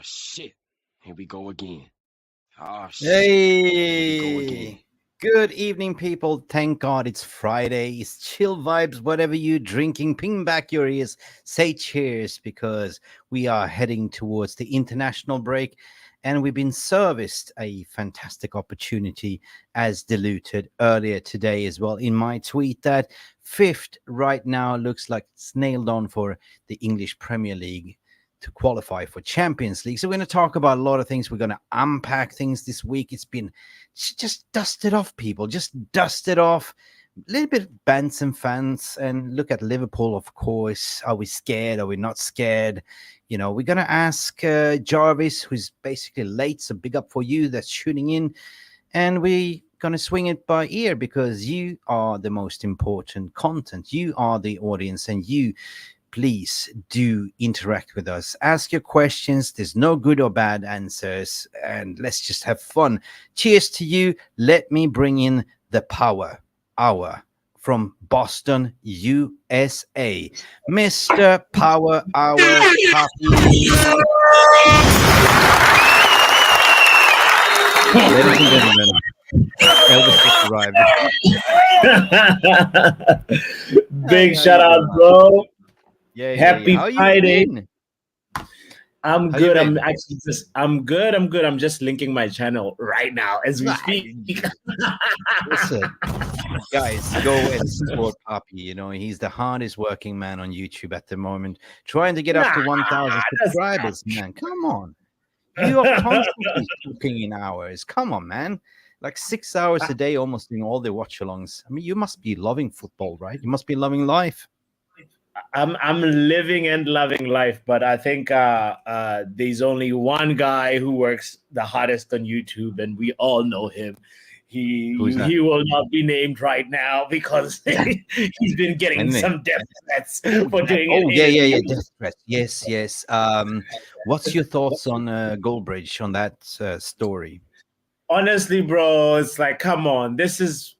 shit. Here we go again. Oh shit. Here we go again. Hey, good evening, people. Thank God it's Friday. It's chill vibes, whatever you're drinking. Ping back your ears, say cheers because we are heading towards the international break and we've been serviced a fantastic opportunity as diluted earlier today as well in my tweet that fifth right now looks like it's nailed on for the English Premier League to qualify for Champions League. So we're going to talk about a lot of things. We're going to unpack things this week. It's been just dust it off, people. Just dust it off. A little bit bants and fans, and look at Liverpool, of course. Are we scared? Are we not scared? You know, we're going to ask Jarvis, who's basically late. So big up for you that's tuning in. And we're going to swing it by ear because you are the most important content. You are the audience, and you please do interact with us. Ask your questions. There's no good or bad answers. And let's just have fun. Cheers to you. Let me bring in the power hour from Boston, USA. Mr. Power Hour Coffee. Ladies and gentlemen, Elvis just arrived. Big shout out, bro. Yeah, Happy How you Friday. been? I'm How you good. I'm been? actually I'm good. I'm just linking my channel right now as we speak. Listen, guys, go and support Poppy. You know, he's the hardest working man on YouTube at the moment, trying to get up to 1,000 that's subscribers, man. Come on. You are constantly cooking in hours. Come on, man. Like 6 hours a day, almost doing all the watch alongs. I mean, you must be loving football, right? You must be loving life. I'm living and loving life, but I think there's only one guy who works the hardest on YouTube, and we all know him. Who's that? He will not be named right now because he's been getting Isn't it? some death threats for doing Oh, it. yeah. Death threat. Yes. What's your thoughts on Goldbridge on that story? Honestly, bro, it's like, come on. This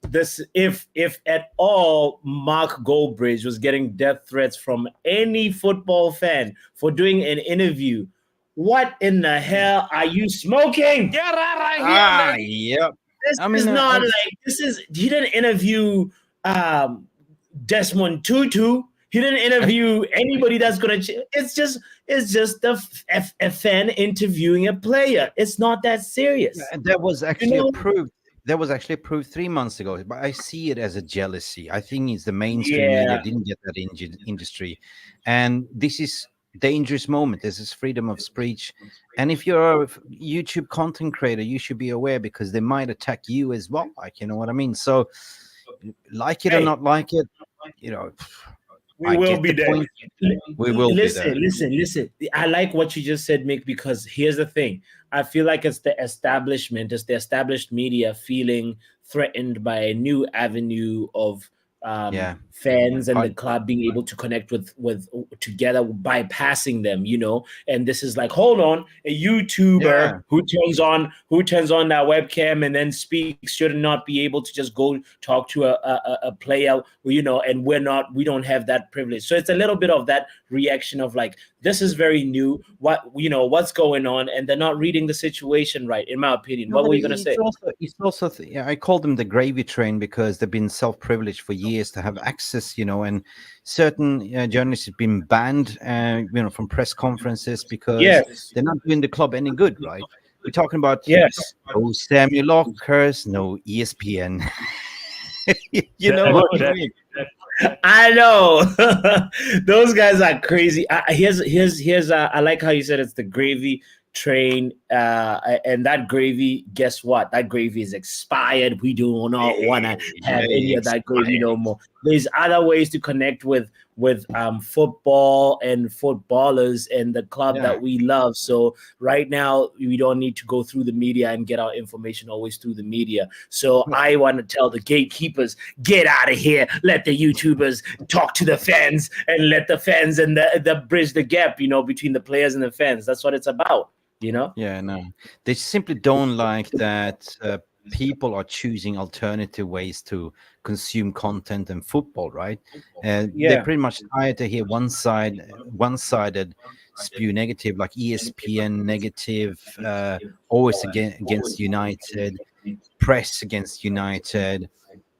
if at all Mark Goldbridge was getting death threats from any football fan for doing an interview, what in the hell are you smoking? Get out of here, man. Yep. This I mean, is not like he didn't interview Desmond Tutu. He didn't interview anybody that's gonna. It's just a fan interviewing a player. It's not that serious. And that was actually approved. That was actually approved 3 months ago. But I see it as a jealousy. I think it's the mainstream media didn't get that industry, and this is dangerous moment. This is freedom of speech, and if you're a YouTube content creator, you should be aware because they might attack you as well. Like, you know what I mean? So, like it or not like it, you know. We will be there. We will be there. Listen. I like what you just said, Mick, because here's the thing. I feel like it's the establishment, it's the established media feeling threatened by a new avenue of fans and the club being able to connect with together, bypassing them, you know. And this is like, hold on, a YouTuber who turns on that webcam and then speaks should not be able to just go talk to a player, you know, and we don't have that privilege. So it's a little bit of that reaction of like, this is very new, what's going on, and they're not reading the situation right, in my opinion. What were you going to say? It's also I call them the gravy train because they've been self-privileged for years to have access, you know, and certain journalists have been banned, from press conferences because they're not doing the club any good, right? We're talking about no Samuel Lockhurst, no ESPN. You know what I mean? I know. Those guys are crazy. Here's I like how you said it's the gravy train, and that gravy, guess what? That gravy is expired. We do not want to have any of that gravy no more. There's other ways to connect with football and footballers and the club that we love. So right now we don't need to go through the media and get our information always through the media. So I want to tell the gatekeepers, get out of here. Let the YouTubers talk to the fans and let the fans and the bridge the gap, you know, between the players and the fans. That's what it's about, you know? Yeah, no. They simply don't like that people are choosing alternative ways to consume content and football, right? They're pretty much tired to hear one-sided spew negative, like ESPN negative, always against United, press against United.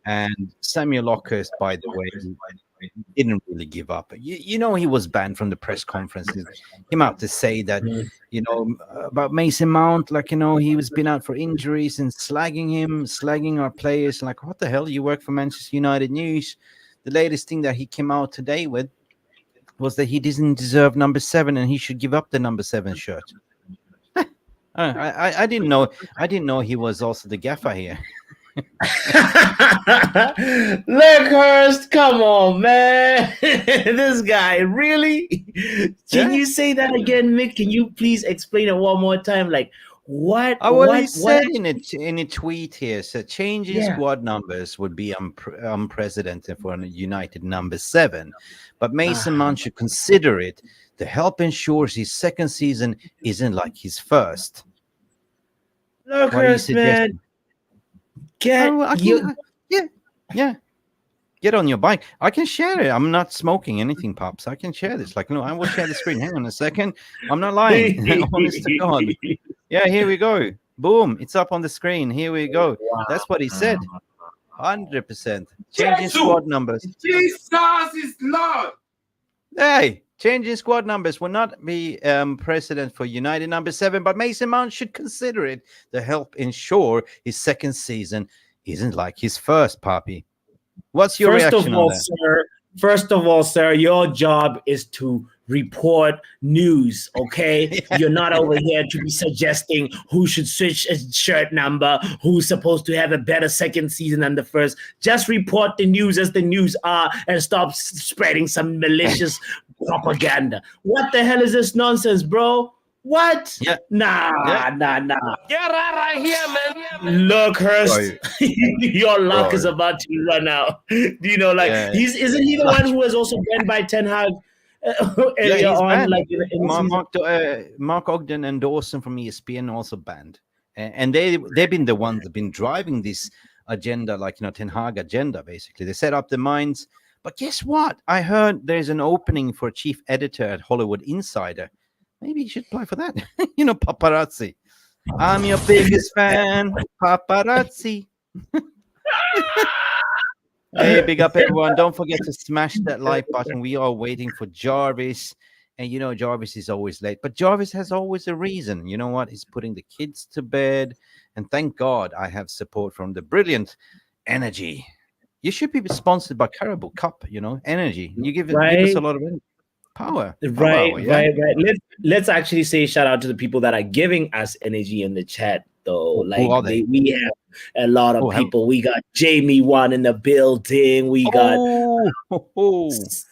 And Samuel Lockhurst, by the way, didn't really give up. You know, he was banned from the press conferences. He came out to say that, about Mason Mount, like, he was been out for injuries and slagging our players. Like, what the hell? You work for Manchester United News. The latest thing that he came out today with was that he doesn't deserve number 7 and he should give up the number 7 shirt. I didn't know. I didn't know he was also the gaffer here. Leckhurst, come on, man. This guy, really? Can you say that again, Mick? Can you please explain it one more time? Like, what? He said in a tweet here, so changing squad numbers would be unprecedented for a United number 7, but Mason Mount should consider it. The help ensures his second season isn't like his first. Leckhurst, man. Get on your bike. I can share it. I'm not smoking anything, Pops. I can share this. Like, no, I will share the screen. Hang on a second. I'm not lying. Honest to God. Yeah, here we go. Boom. It's up on the screen. Here we go. Wow. That's what he said. 100%. Changing squad numbers. Jesus is Lord. Hey, changing squad numbers will not be precedent for United number 7, but Mason Mount should consider it to help ensure his second season isn't like his first, Papi. What's your reaction on that? First of all, sir, your job is to report news, okay? You're not over here to be suggesting who should switch a shirt number, who's supposed to have a better second season than the first. Just report the news as the news are and stop spreading some malicious propaganda. What the hell is this nonsense, bro? What? Yeah. Nah. Get out of here, man. Look, Hurst, your luck is about to run out. Do you know, like, isn't he the one who was also banned by Ten Hag earlier on? Like, Mark Ogden and Dawson from ESPN also banned. And they've been the ones that have been driving this agenda, like, Ten Hag agenda, basically. They set up the minds. But guess what? I heard there's an opening for chief editor at Hollywood Insider. Maybe you should apply for that. Paparazzi. I'm your biggest fan, paparazzi. Hey, big up everyone. Don't forget to smash that like button. We are waiting for Jarvis. And Jarvis is always late. But Jarvis has always a reason. You know what? He's putting the kids to bed. And thank God I have support from the brilliant Energy. You should be sponsored by Caribou Cup, Energy. You give us a lot of energy. Power. Right. Let's actually say shout out to the people that are giving us energy in the chat, though. Like, we have a lot of people. We got Jamie One in the building. We got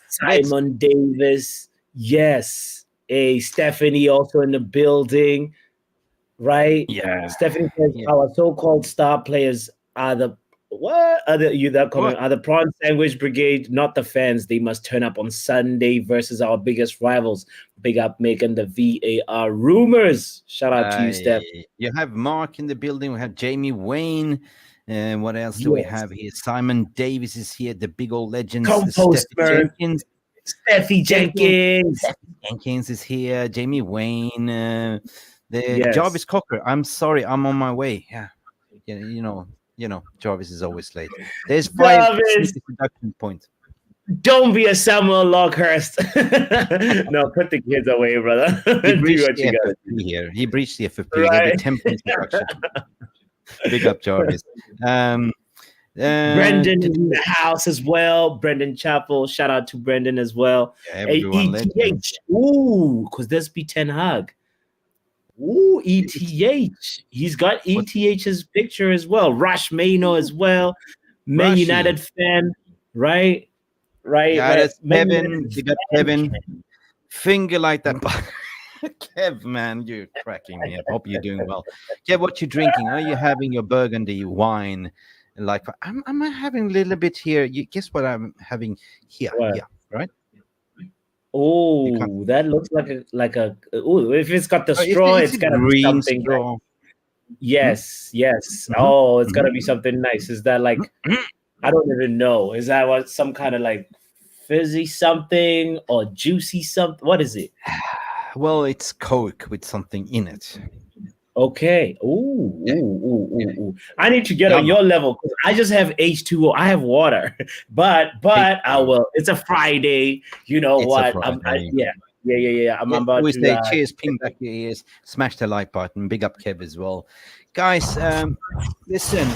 Simon Davis. Yes. Stephanie also in the building. Right? Yeah. Stephanie says our so-called star players are the Are the prawn sandwich brigade, not the fans. They must turn up on Sunday versus our biggest rivals. Big up making the VAR rumors. Shout out to you, Steph. You have Mark in the building. We have Jamie Wayne. And what else do we have here? Simon Davis is here. The big old legend. Steffi Jenkins. Jenkins is here. Jamie Wayne. Jarvis Cocker. I'm sorry. I'm on my way. Yeah. Jarvis is always late. There's 5 production points. Don't be a Samuel Lockhurst. No, put the kids away, brother. Do what you got here. He breached the FFP. Right. 10 points production. Big up, Jarvis. Brendan in the house as well. Brendan Chappell. Shout out to Brendan as well. Yeah, everyone. Ooh, because there's be Ten Hag. Ooh, ETH. He's got ETH's picture as well. Rush Maino as well. Man United fan, right? Yeah, that's Kevin. You got Kevin. Finger like that. Kev, man, you're cracking me up. Hope you're doing well. Kev, what you drinking? Are you having your burgundy wine? Like, I'm having a little bit here. Guess what I'm having here? What? Yeah, right? Oh, that looks like a. Oh, if it's got the straw, it's gotta be something. Straw. Yes. Mm-hmm. Oh, it's gotta be something nice. Is that like? I don't even know. Is that some kind of like fizzy something or juicy something? What is it? Well, it's Coke with something in it. Okay. Yeah. Ooh. I need to get Yeah, on your level because I just have H2O. I have water, but I H2O. will. It's a Friday. You know It's a what? Friday. Yeah. I'm Yeah, about we to. say cheers, ping back your ears, smash the like button, big up Kev as well. Guys, listen,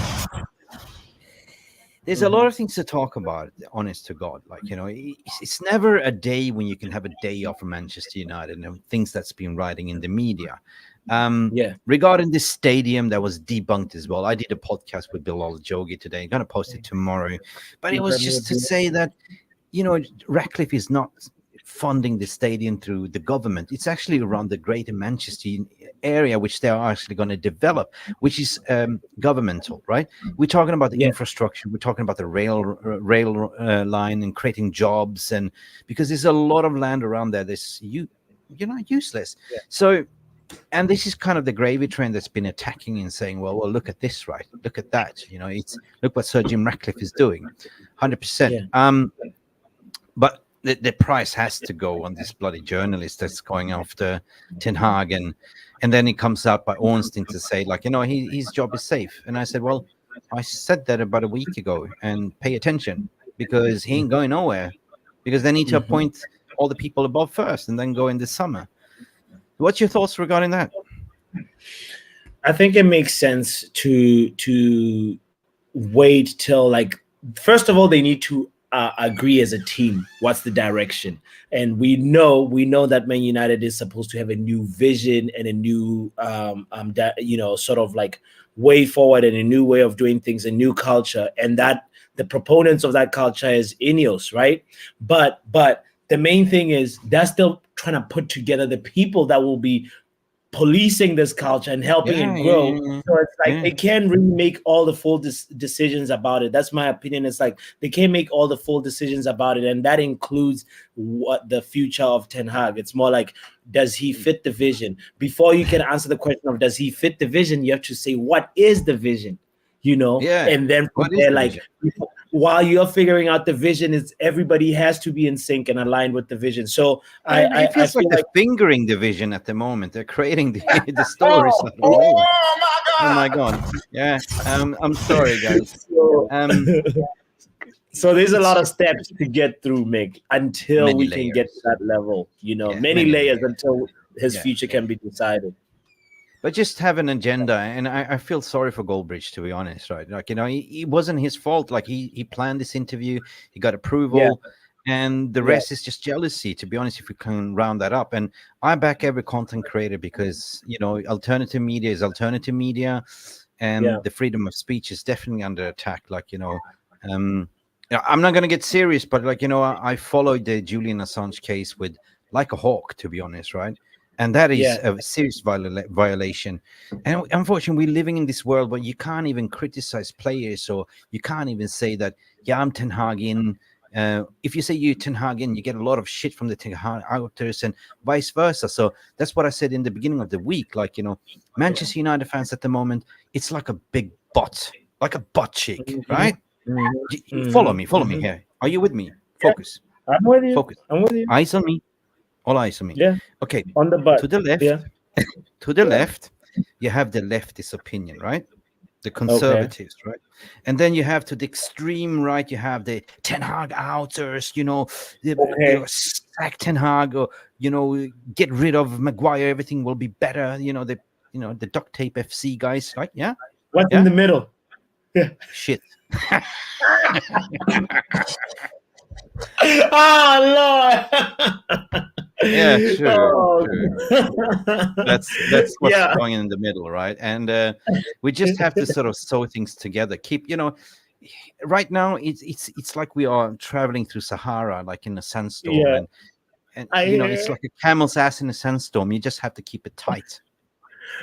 there's a lot of things to talk about, honest to God. Like, it's never a day when you can have a day off from Manchester United and things that's been writing in the media. Yeah. Regarding this stadium that was debunked as well, I did a podcast with Bilal Jogi today. I'm going to post it tomorrow. But it was just to say that, Ratcliffe is not funding the stadium through the government. It's actually around the greater Manchester area, which they are actually going to develop, which is governmental, right? We're talking about the Yeah. infrastructure. We're talking about the rail line and creating jobs, and because there's a lot of land around there, useless. Yeah. So, and this is kind of the gravy train that's been attacking and saying, well, look at this, right? Look at that. Look what Sir Jim Ratcliffe is doing, 100%. But the price has to go on this bloody journalist that's going after Ten Hag, and then it comes out by Ornstein to say, like, his job is safe. And I said, well, I said that about a week ago, and pay attention, because he ain't going nowhere, because they need to appoint all the people above first and then go in the summer. What's your thoughts regarding that? I think it makes sense to wait till, like, first of all, they need to agree as a team what's the direction, and we know that Man United is supposed to have a new vision and a new sort of like way forward and a new way of doing things, a new culture, and that the proponents of that culture is Ineos, right? But the main thing is they're still trying to put together the people that will be policing this culture and helping it grow. So it's like they can't really make all the full decisions about it. That's my opinion. It's like they can't make all the full decisions about it, and that includes what the future of Ten Hag. It's more like, does he fit the vision? Before you can answer the question of does he fit the vision, you have to say, what is the vision? And then from there, like, while you're figuring out the vision, is everybody has to be in sync and aligned with the vision. So it feels like they're fingering the vision at the moment. They're creating the stories at the moment. Oh my God! Yeah, I'm sorry, guys. So there's a lot of steps to get through, Mick, until we can get to that level. Many layers until his future can be decided. But just have an agenda, and I feel sorry for Goldbridge, to be honest, right? Like, it wasn't his fault. Like, he planned this interview, he got approval, and the rest is just jealousy, to be honest, if we can round that up. And I back every content creator because, alternative media is alternative media, and the freedom of speech is definitely under attack. Like, I'm not going to get serious, but like, I followed the Julian Assange case with like a hawk, to be honest, right? And that is a serious violation. And unfortunately, we're living in this world where you can't even criticize players, or you can't even say that, I'm Ten Hag in. If you say you're Ten Hag in, you get a lot of shit from the Ten Hag outers, and vice versa. So that's what I said in the beginning of the week. Like, Manchester United fans at the moment, it's like a big butt, like a butt cheek, right? Follow me here. Are you with me? Focus. I'm with you. Focus. I'm with you. Eyes on me. All eyes on me. Yeah. Okay. On the butt. To the left. To the left, you have the leftist opinion, right? The conservatives, right? And then you have to the extreme right, you have the Ten Hag outers, sack Ten Hag, or get rid of Maguire, everything will be better. The duct tape FC guys, right? Yeah. What's in the middle? Yeah. Shit. Oh Lord. Yeah, true. That's what's going in the middle, right? And we just have to sort of sew things together. Keep, right now it's like we are traveling through Sahara, like in a sandstorm, and it's like a camel's ass in a sandstorm. You just have to keep it tight.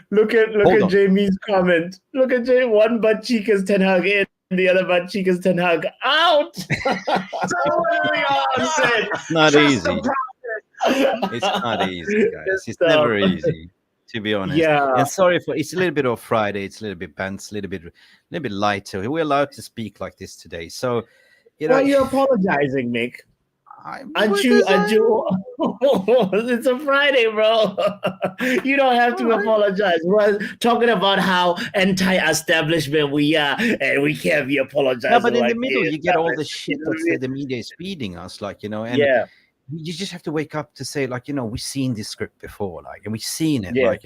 Look at Jamie's comment. Look at Jamie. One butt cheek is Ten Hag in, the other butt cheek is Ten Hag out. It's not easy. It's not easy, guys. It's never easy, to be honest. Yeah. And sorry for it's a little bit of Friday. It's a little bit bent, a little bit lighter. We're allowed to speak like this today. So, why are you apologizing, Mick? Aren't you? It's a Friday, bro. You don't have to apologize. We're talking about how anti-establishment we are, and we can't be apologizing. No, but in like the middle, you get all the you shit know what I that mean? the media is feeding us, like, and Yeah, you just have to wake up to say, like, we've seen this script before, like, and we've seen it, yeah, like,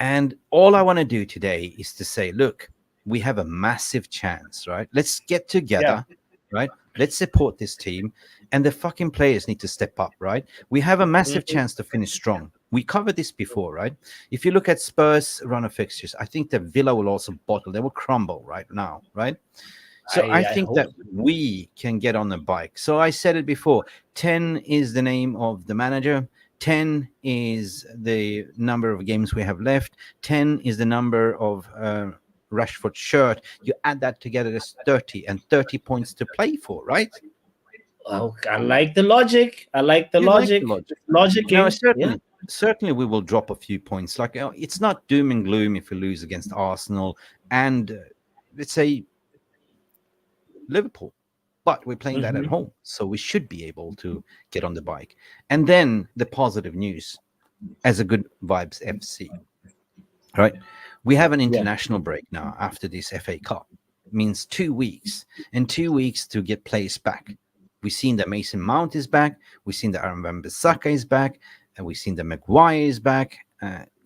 and all I want to do today is to say, look, we have a massive chance, right? Let's get together, right? Let's support this team, and the fucking players need to step up, right? We have a massive chance to finish strong. We covered this before, right? If you look at Spurs' run of fixtures, I think that Villa will also bottle. They will crumble right now, right? So I I think hope. that we can get on the bike. So I said it before. 10 is the name of the manager. 10 is the number of games we have left. 10 is the number of Rashford shirt. You add that together, there's 30 and 30 points to play for, right? Oh, I like the logic. I like the You like logic. the logic. Now, Logicking. Yeah. certainly we will drop a few points. Like, it's not doom and gloom if we lose against Arsenal and let's say Liverpool, but we're playing that at home, so we should be able to get on the bike. And then the positive news, as a good vibes FC, right? We have an international break now after this FA Cup. It means 2 weeks, and 2 weeks to get players back. We've seen that Mason Mount is back. We've seen that Aaron Wan-Bissaka is back, and we've seen that Maguire is back.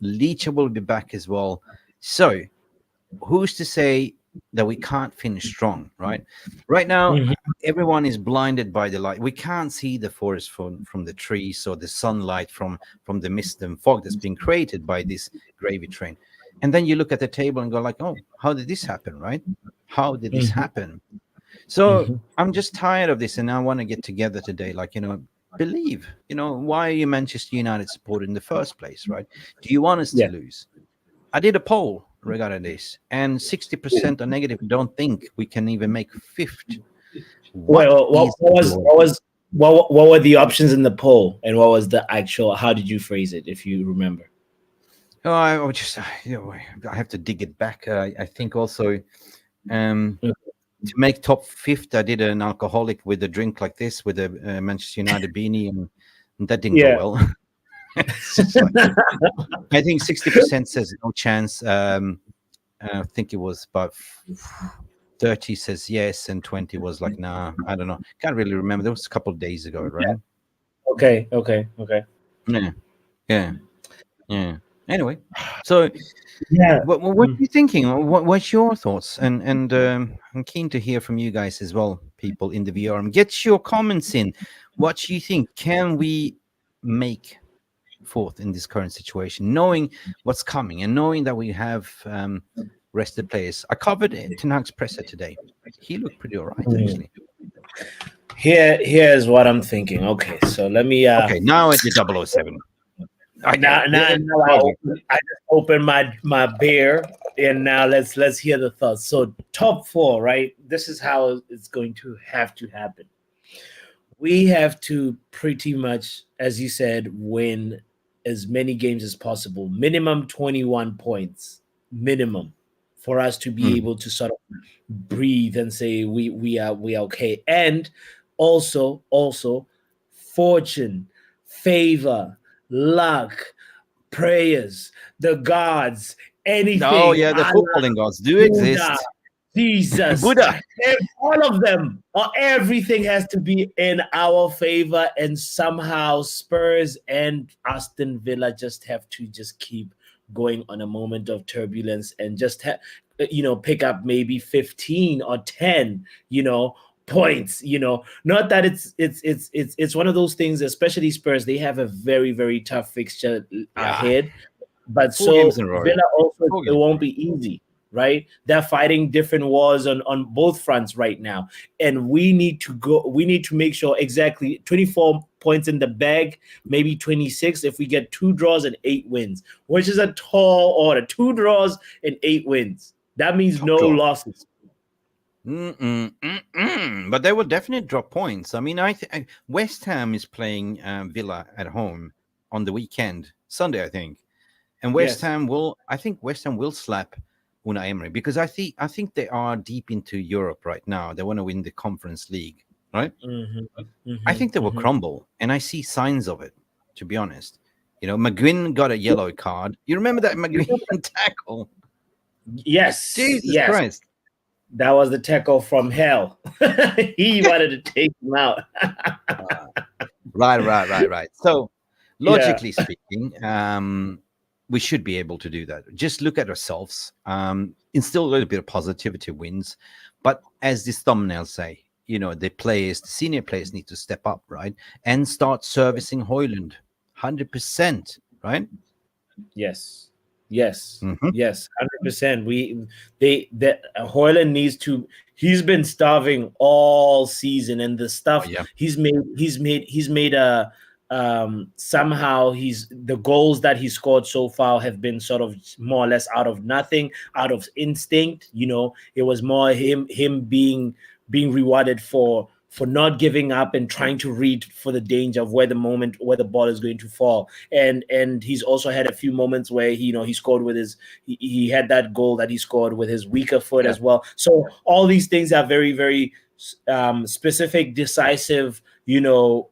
Leach will be back as well. So who's to say that we can't finish strong, right? Right now, everyone is blinded by the light. We can't see the forest from the trees or the sunlight from the mist and fog that's been created by this gravy train. And then you look at the table and go like, oh, how did this happen, right? How did this happen? So I'm just tired of this, and I want to get together today, like, believe, why are you Manchester United supporter in the first place, right? Do you want us to lose? I did a poll regarding this, and 60% are negative. Don't think we can even make fifth. What were the options in the poll, and what was the actual? How did you phrase it, if you remember? Oh, I would just, I have to dig it back. I think also, to make top fifth, I did an alcoholic with a drink like this with a Manchester United beanie, and that didn't go well. It's just like, I think 60% says no chance. I think it was about 30 says yes, and 20 was like, nah, I don't know. Can't really remember. That was a couple of days ago, right? Okay. Yeah. Anyway, so what are you thinking? What's your thoughts? And I'm keen to hear from you guys as well, people in the VR. Get your comments in. What do you think? Can we make fourth in this current situation, knowing what's coming and knowing that we have rested players? I covered Ten Hag's presser today. He looked pretty all right, actually. Here's what I'm thinking. Okay, so let me. Okay, now at the 007. I just opened my beer, and now let's hear the thoughts. So top four, right? This is how it's going to have to happen. We have to pretty much, as you said, win as many games as possible. Minimum 21 points, minimum, for us to be able to sort of breathe and say we are okay. And also fortune, favor, luck, prayers, the gods, anything. Oh yeah, the footballing gods do exist. Jesus, Buddha. All of them, or everything has to be in our favor, and somehow Spurs and Aston Villa just have to just keep going on a moment of turbulence and just pick up maybe 15 or 10, points. Not that it's one of those things, especially Spurs. They have a very, very tough fixture ahead, but so Villa also it won't be easy. Right, they're fighting different wars on both fronts right now, and we need to make sure exactly 24 points in the bag, maybe 26 if we get 2 draws and 8 wins, which is a tall order. 2 draws and 8 wins, that means no losses. But they will definitely drop points. I mean, West Ham is playing Villa at home on the weekend, Sunday, I think, and West Ham will slap Unai Emery, because I think they are deep into Europe right now. They want to win the Conference League, right? I think they will crumble, and I see signs of it. To be honest, McGuinn got a yellow card. You remember that McGuinn tackle? Yes, Jesus yes. Christ! That was the tackle from hell. He wanted to take him out. Right. So, Yeah. logically speaking, we should be able to do that. Just look at ourselves, instill a little bit of positivity wins. But as this thumbnail say, the senior players need to step up, right? And start servicing Hoyland 100%, right? Yes. Yes. Mhm. Yes. 100%. Hoyland needs to. He's been starving all season, and the stuff yeah. he's made a. Somehow the goals that he scored so far have been sort of more or less out of nothing, out of instinct. It was more him being rewarded for not giving up and trying to read for the danger of where the ball is going to fall. And he's also had a few moments where he scored with he had that goal that he scored with his weaker foot as well. So all these things are very, very specific, decisive,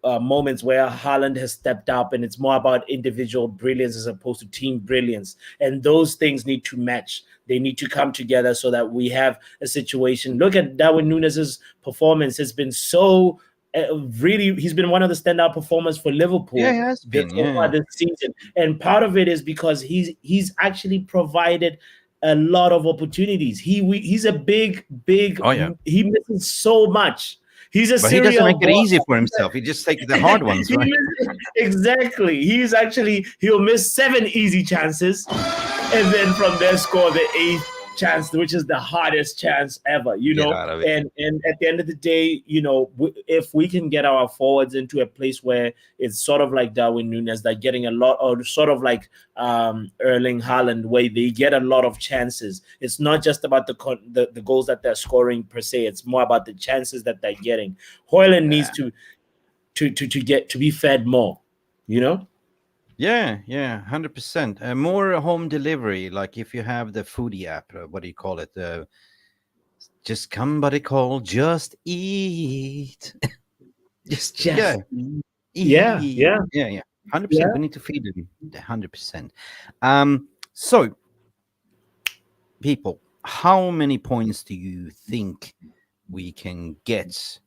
moments where Haaland has stepped up, and it's more about individual brilliance as opposed to team brilliance. And those things need to match. They need to come together so that we have a situation. Look at Darwin Núñez's performance. Has been so really, he's been one of the standout performers for Liverpool. Yeah, he has been, this season. And part of it is because he's actually provided a lot of opportunities. He's a big. Oh, yeah. He misses so much. He's a But he doesn't make it easy for himself. He just takes the hard ones, right? Exactly. He'll miss 7 easy chances, and then from there score the 8th chance, which is the hardest chance ever, and at the end of the day, if we can get our forwards into a place where it's sort of like Darwin Núñez, that getting a lot, or sort of like Erling Haaland, where they get a lot of chances. It's not just about the goals that they're scoring per se. It's more about the chances that they're getting. Hoyland needs to be fed more, Yeah, 100%. More home delivery, like if you have the foodie app, what do you call it? Just somebody call, just eat. just yeah, eat. Yeah. 100%. Yeah. We need to feed them 100%. So, people, how many points do you think we can get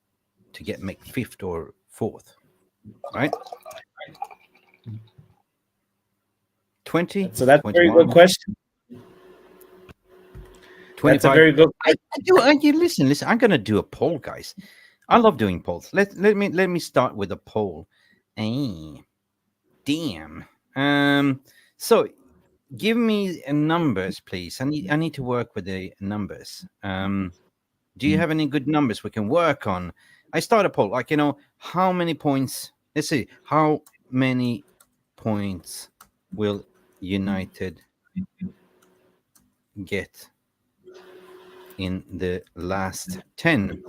to make 5th or 4th? Right? 20. So that's 21, a very good question. 25. That's a very good. Listen. I'm gonna do a poll, guys. I love doing polls. Let me start with a poll. Damn. So give me numbers, please. I need to work with the numbers. Do you have any good numbers we can work on? I start a poll, like, how many points? Let's see, how many points will United get in the last 10?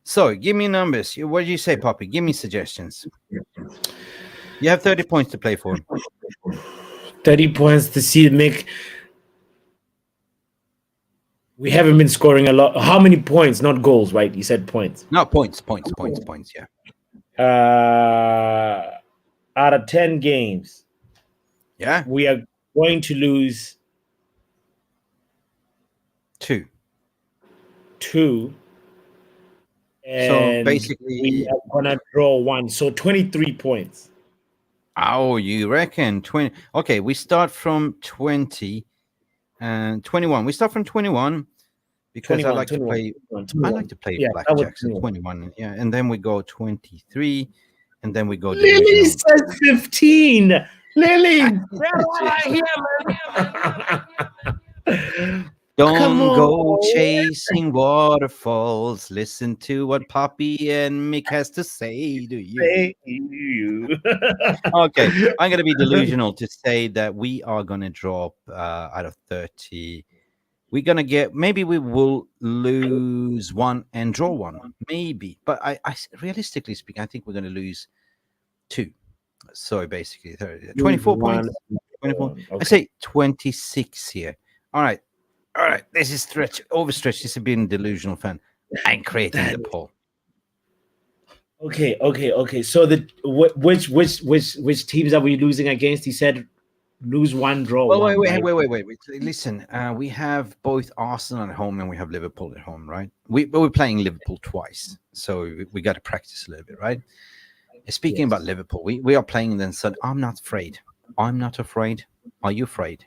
So give me numbers. What do you say, Poppy? Give me suggestions. You have 30 points to play for. 30 points to see Mick. We haven't been scoring a lot. How many points? Not goals, right? You said points. No, points. Yeah. Out of 10 games, yeah, we are going to lose 2. And so basically, we are gonna draw 1. So 23 points. Oh, you reckon 20? Okay, we start from 20 and 21. We start from 21 because 21, I like to play. 21. I like to play blackjack. So 21, yeah, and then we go 23, and then we go. Lily says 15. Lily, don't go chasing waterfalls. Listen to what Poppy and Mick has to say to you. Okay, I'm going to be delusional to say that we are going to drop out of 30. We're going to get, maybe we will lose 1 and draw 1. Maybe. But I realistically speaking, I think we're going to lose 2. So basically, 24 points. 24. Okay. I say 26 here. All right. This is overstretched. This is being a delusional fan. and creating That the poll. Okay. So which teams are we losing against? He said lose one, draw Well, one, wait, right? wait, wait, wait, wait. Listen, we have both Arsenal at home and we have Liverpool at home, right? We're playing Liverpool twice, so we got to practice a little bit, right? Speaking about Yes. Liverpool, we are playing them. So I'm not afraid. I'm not afraid. Are you afraid?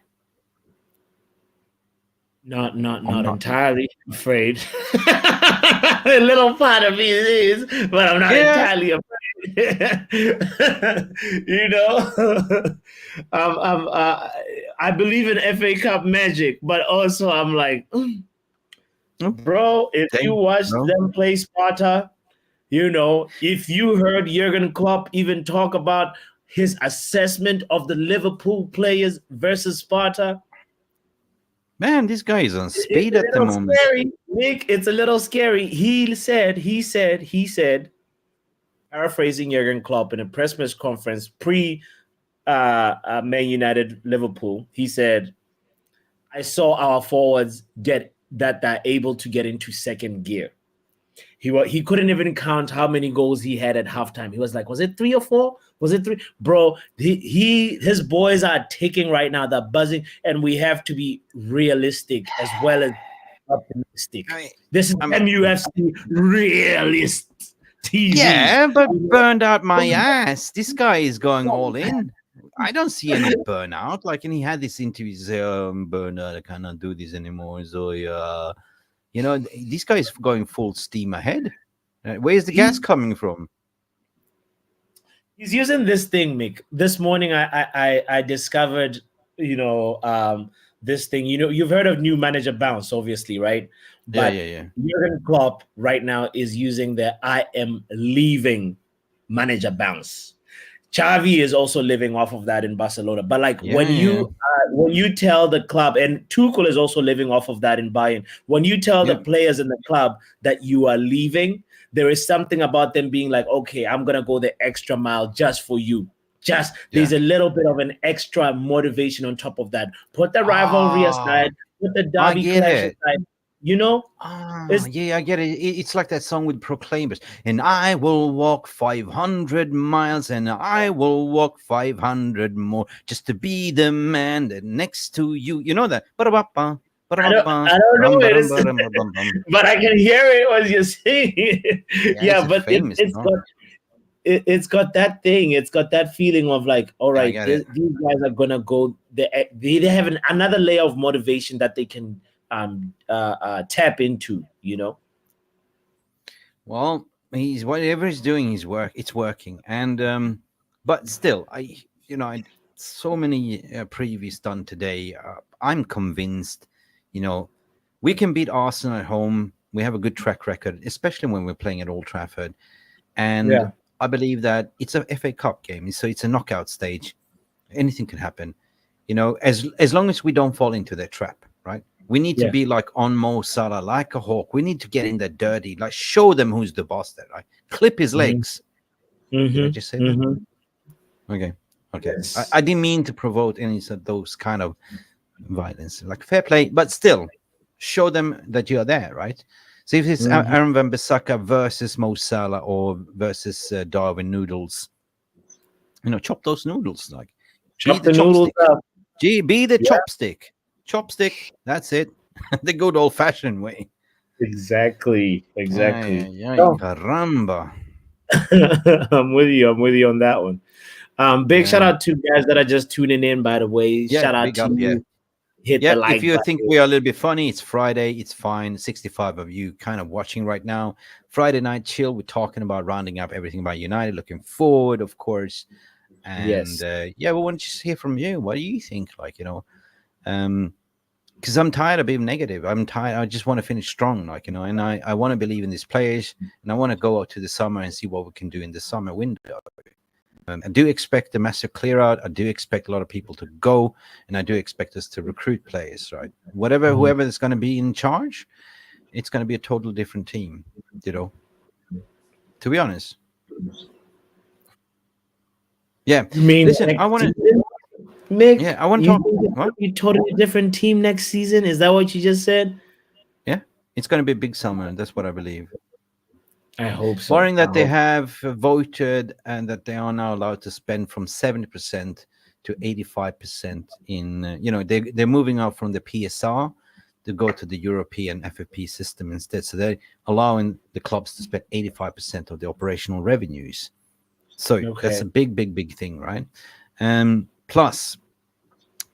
Not I'm not. entirely afraid. A little part of me is, but I'm not Yeah. entirely afraid. You know, I believe in FA Cup magic, but also I'm like, bro, if you Same, watch bro. them play Sparta, you know, if you heard Jurgen Klopp even talk about his assessment of the Liverpool players versus Sparta, Man, this guy is on it's speed a at the little moment. scary, Nick. It's a little scary. He said, paraphrasing Jurgen Klopp in a press conference pre Man United Liverpool, he said, I saw our forwards get that they're able to get into second gear. He couldn't even count how many goals he had at halftime. He was like, was it 3 or 4? Was it 3? Bro, his boys are ticking right now. They're buzzing, and we have to be realistic as well as optimistic. I mean, This is I mean, MUFC realist TV. yeah, but burned out my ass. This guy is going all in. I don't see any burnout. Like, and he had this interview, say, I'm burned out. I cannot do this anymore. So, this guy is going full steam ahead. Where's the gas coming from? He's using this thing, Mick. This morning, I discovered, this thing. You know, you've heard of new manager bounce, obviously, right? But Yeah. Jurgen Klopp right now is using the "I am leaving" manager bounce. Xavi is also living off of that in Barcelona. But like when you tell the club, and Tuchel is also living off of that in Bayern. When you tell the players in the club that you are leaving, there is something about them being like, okay, I'm gonna go the extra mile just for you. There's a little bit of an extra motivation on top of that. Put the rivalry aside, put the I derby get clash it. aside. You know, I get it. It's like that song with Proclaimers. And I will walk 500 miles and I will walk 500 more just to be the man that next to you. You know that? I don't know it, but I can hear it when you sing. Yeah, but famous, it's got that thing. It's got that feeling of like, all right, it. these guys are gonna go. They have another layer of motivation that they can tap into. You know. Well, he's whatever he's doing, it's working, and but still, so many previews done today. I'm convinced, we can beat Arsenal at home. We have a good track record, especially when we're playing at Old Trafford, and I believe that it's a FA Cup game, so it's a knockout stage. Anything can happen, as long as we don't fall into that trap, right? We need to be like on Mo Salah, like a hawk. We need to get in there dirty, like show them who's the boss there, right? Clip his legs. Did I just say that? Okay. Yes. I didn't mean to provoke any of those kind of violence. Like fair play, but still show them that you are there, right? So if it's Aaron Wan-Bissaka versus Mo Salah or versus Darwin Noodles, chop those noodles, like chop the noodles up. Be the chopstick. That's it. The good old-fashioned way. Exactly. Caramba. I'm with you on that one. Big shout out to guys that are just tuning in, by the way. Shout out to you. Hit the like if you think we are a little bit funny, it's Friday. It's fine. 65 of you kind of watching right now. Friday night chill. We're talking about rounding up everything about United. Looking forward, of course. And we want to just hear from you. What do you think? Because I'm tired of being negative. I'm tired. I just want to finish strong, and I want to believe in these players, and I want to go out to the summer and see what we can do in the summer window. I do expect a massive clear out. I do expect a lot of people to go, and I do expect us to recruit players, right? Whoever is going to be in charge, it's going to be a totally different team, to be honest. Yeah. You mean, listen, I want to... Mick, I want to talk. What? You totally different team next season? Is that what you just said? Yeah. It's going to be a big summer. That's what I believe. I hope so. Barring that they have voted and that they are now allowed to spend from 70% to 85% in, they're moving out from the PSR to go to the European FFP system instead. So they're allowing the clubs to spend 85% of the operational revenues. So that's a big, big, big thing, right? Plus,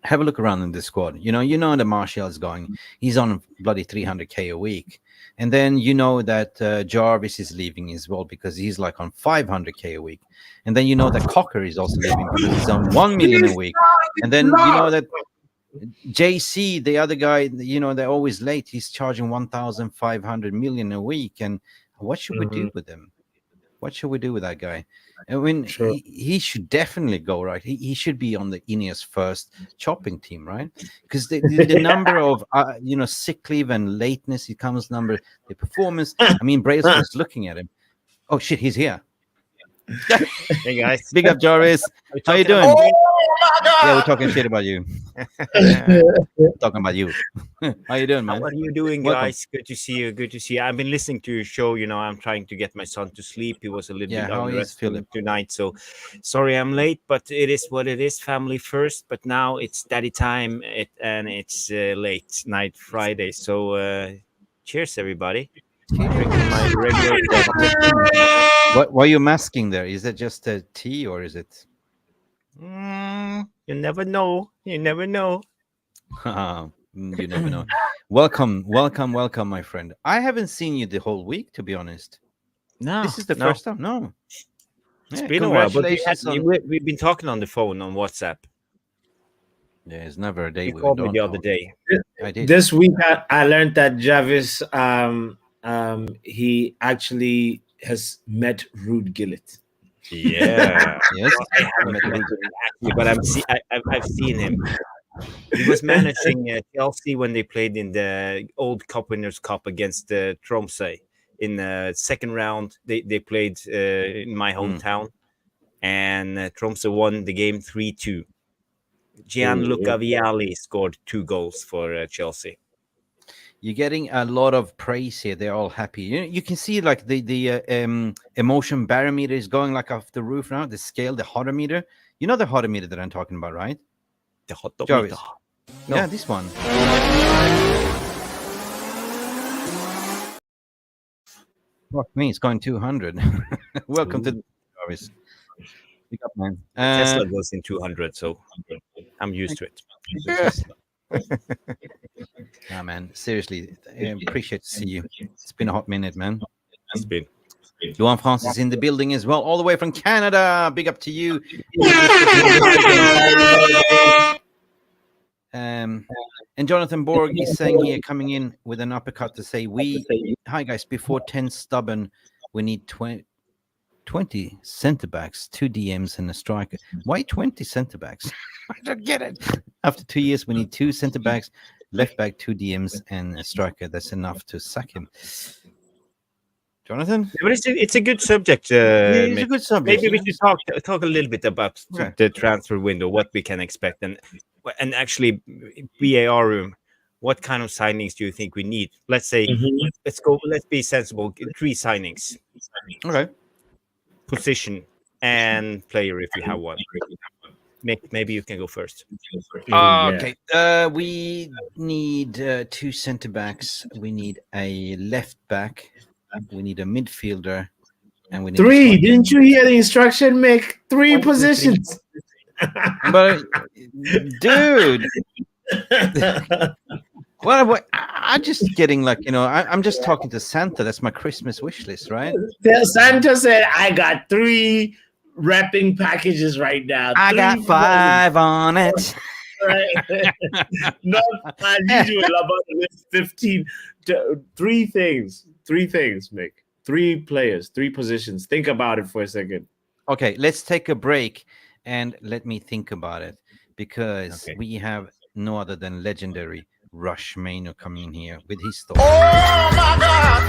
have a look around in the squad. You know that Martial is going. He's on bloody 300K a week. And then you know that Jarvis is leaving as well because he's like on 500K a week. And then you know that Cocker is also leaving because he's on 1 million a week. And then you know that JC, the other guy, they're always late. He's charging 1,500 million a week. And what should we do with him? What should we do with that guy? I mean, he should definitely go, right? He should be on the Ineos first chopping team, right? Because the number of, sick leave and lateness, he comes number, the performance. I mean, Brailsford's looking at him. Oh, shit, he's here. Hey, guys. Big up, Jarvis. How you doing? Yeah, we're talking shit about you. Talking about you. How you doing, man? How are you doing, Welcome. guys? Good to see you. Good to see you. I've been listening to your show. I'm trying to get my son to sleep. He was a little bit how is unrested Philip tonight. So sorry I'm late, but it is what it is. Family first. But now it's daddy time, and it's late night Friday. So cheers, everybody. Drinking my regular. Why are you masking there? Is that just a tea or is it? You never know. You never know. You never know. Welcome, my friend. I haven't seen you the whole week, to be honest. No, this is the first time. No, it's been a while. But we've been talking on the phone on WhatsApp. Yeah, it's never a day. You called me the other day. I did. This week I learned that Jarvis, he actually has met Ruud Gullit. Yeah. Yes. I haven't met him actually, but I've seen him. He was managing Chelsea when they played in the old Cup Winners' Cup against Tromsø in the second round. They played in my hometown, and Tromsø won the game 3-2. Gianluca Vialli scored 2 goals for Chelsea. You're getting a lot of praise here. They're all happy. You can see like the emotion barometer is going like off the roof now. The scale, the hotometer. You know the hotometer that I'm talking about, right? The hotometer. Jarvis. No. Yeah, this one. Fuck me, it's going 200. Welcome to Jarvis. Pick up, man. Tesla goes in 200, so I'm used to it. Yes. Yeah, man. Seriously, I appreciate to see you. It's been a hot minute, man. It's been. Johan France is in the building as well, all the way from Canada. Big up to you. And Jonathan Borg is saying here, coming in with an uppercut to say, hi guys, before 10 stubborn, we need 20 center backs, 2 DMs and a striker. Why 20 center backs? I don't get it. After 2 years, we need 2 center backs, left back, 2 DMs and a striker. That's enough to sack him. Jonathan? But it's a good subject. It's a good subject. Maybe we should talk a little bit about the transfer window, what we can expect, and actually VAR room. What kind of signings do you think we need? Let's say, let's be sensible. 3 signings. Okay. Position and player if you have one. Maybe you can go first. Okay. We need 2 center backs. We need a left back. We need a midfielder. And we need 3. Didn't you hear the instruction? Mick? 3 positions. But dude. Well, I'm just getting like, I'm just talking to Santa. That's my Christmas wish list, right? Santa said, I got 3 wrapping packages right now. I got 5 on it. Not unusual about the list 15. 3 things, Mick. 3 players, 3 positions. Think about it for a second. Okay, let's take a break and let me think about it, because we have no other than legendary Rush Mano coming in here with his story. Oh my God!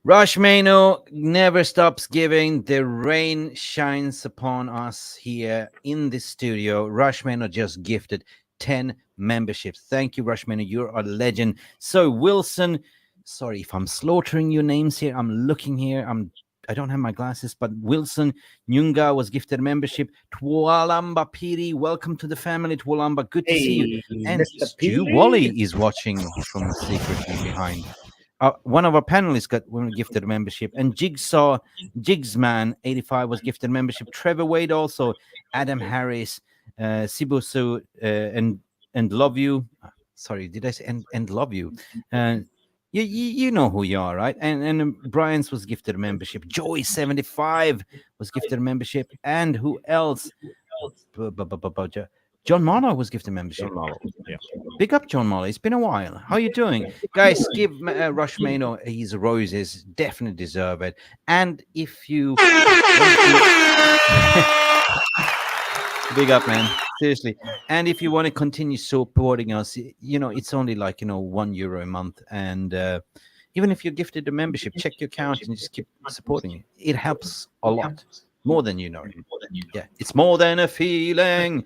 Rashmano never stops giving. The rain shines upon us here in the studio. Rashmano just gifted 10 memberships. Thank you, Rashmano. You're a legend. So, Wilson, sorry if I'm slaughtering your names here. I'm looking here. I don't have my glasses, but Wilson Nyunga was gifted a membership. Twalamba Piri, welcome to the family, Twalamba. Good to see you. And Mr. Stu Piri. Wally is watching from secretly behind. One of our panelists got gifted a membership, and Jigsman 85 was gifted a membership. Trevor Wade also, Adam Harris, Sibusu, and love you. Sorry, did I say and love you? You know who you are, right? And Brian's was gifted a membership. Joy 75 was gifted a membership, and who else? John Marlowe was gifted a membership. Yeah. Big up, John Molly. It's been a while. How you doing? Guys, give Rushmano his roses. Definitely deserve it. And if you... Big up, man. Seriously. And if you want to continue supporting us, it's only like, €1 a month. And even if you're gifted a membership, check your account and just keep supporting it. It helps a lot. More than you know. Yeah, it's more than a feeling.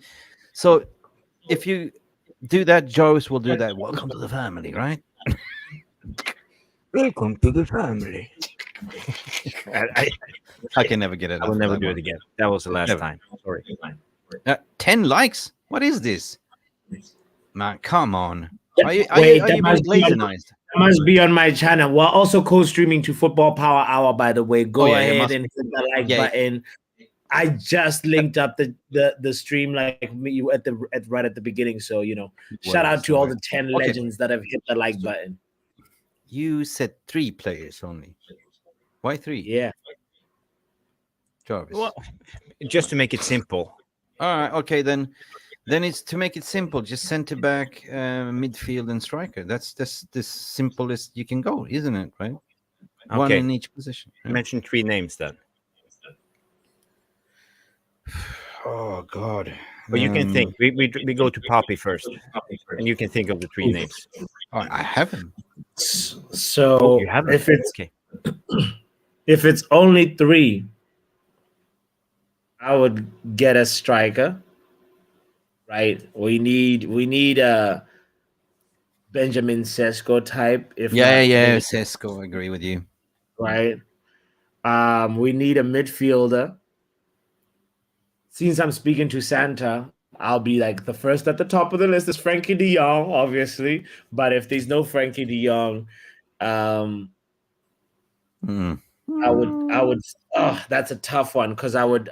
So if you do that, Joes will do that. Welcome to the family, right? Welcome to the family. I can never get it. I will never do it again. That was the last time. Sorry. 10 likes? What is this? Man, come on. Are you glazionized? That must be on my channel. We're also co-streaming to Football Power Hour, by the way. Go ahead and hit the like button. I just linked up the stream like you right at the beginning. So shout out to all the 10 legends that have hit the like button. You said 3 players only. Why 3? Yeah. Jarvis. Well, just to make it simple. All right. Okay, then it's to make it simple. Just center back, midfield, and striker. That's the simplest you can go, isn't it? Right. Okay. One in each position. Mention 3 names then. Oh God! But you can think. We go to Poppy first, and you can think of the 3 names. Oh, I haven't. So you haven't. If it's only 3, I would get a striker. Right? We need a Benjamin Sesko type. Sesko. I agree with you. Right. We need a midfielder. Since I'm speaking to Santa, I'll be like the first at the top of the list is Frankie de Jong, obviously. But if there's no Frankie de Jong, I would. Oh, that's a tough one because I would.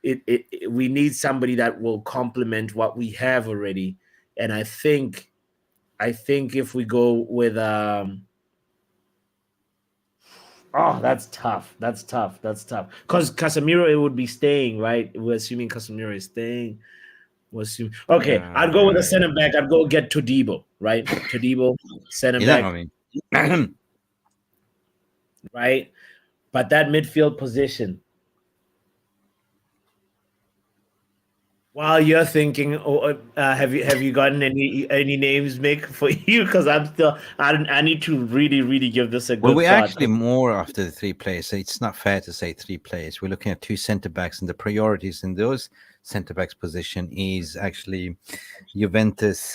We need somebody that will complement what we have already, and I think if we go with oh, that's tough. That's tough. Because Casemiro, it would be staying, right? We're assuming Casemiro is staying. Okay, I'd go with a center back. I'd go get Todibo, right? Todibo, center back. Right? But that midfield position. While you're thinking, have you gotten any names, Mick, for you? Because I need to really give this a good. Well, we're thought. actually more after the 3 players. So it's not fair to say 3 players. We're looking at 2 centre backs, and the priorities in those centre backs position is actually Juventus,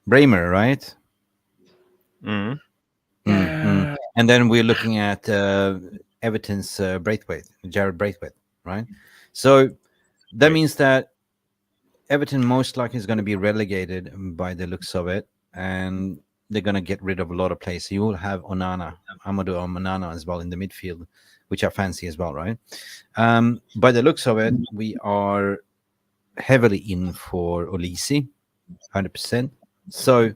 Bremer, right? And then we're looking at Everton's Jared Braithwaite, right? So that means that Everton most likely is going to be relegated by the looks of it, and they're going to get rid of a lot of players. So you will have Amadou Onana as well in the midfield, which I fancy as well, right? By the looks of it, we are heavily in for Olise, 100%. So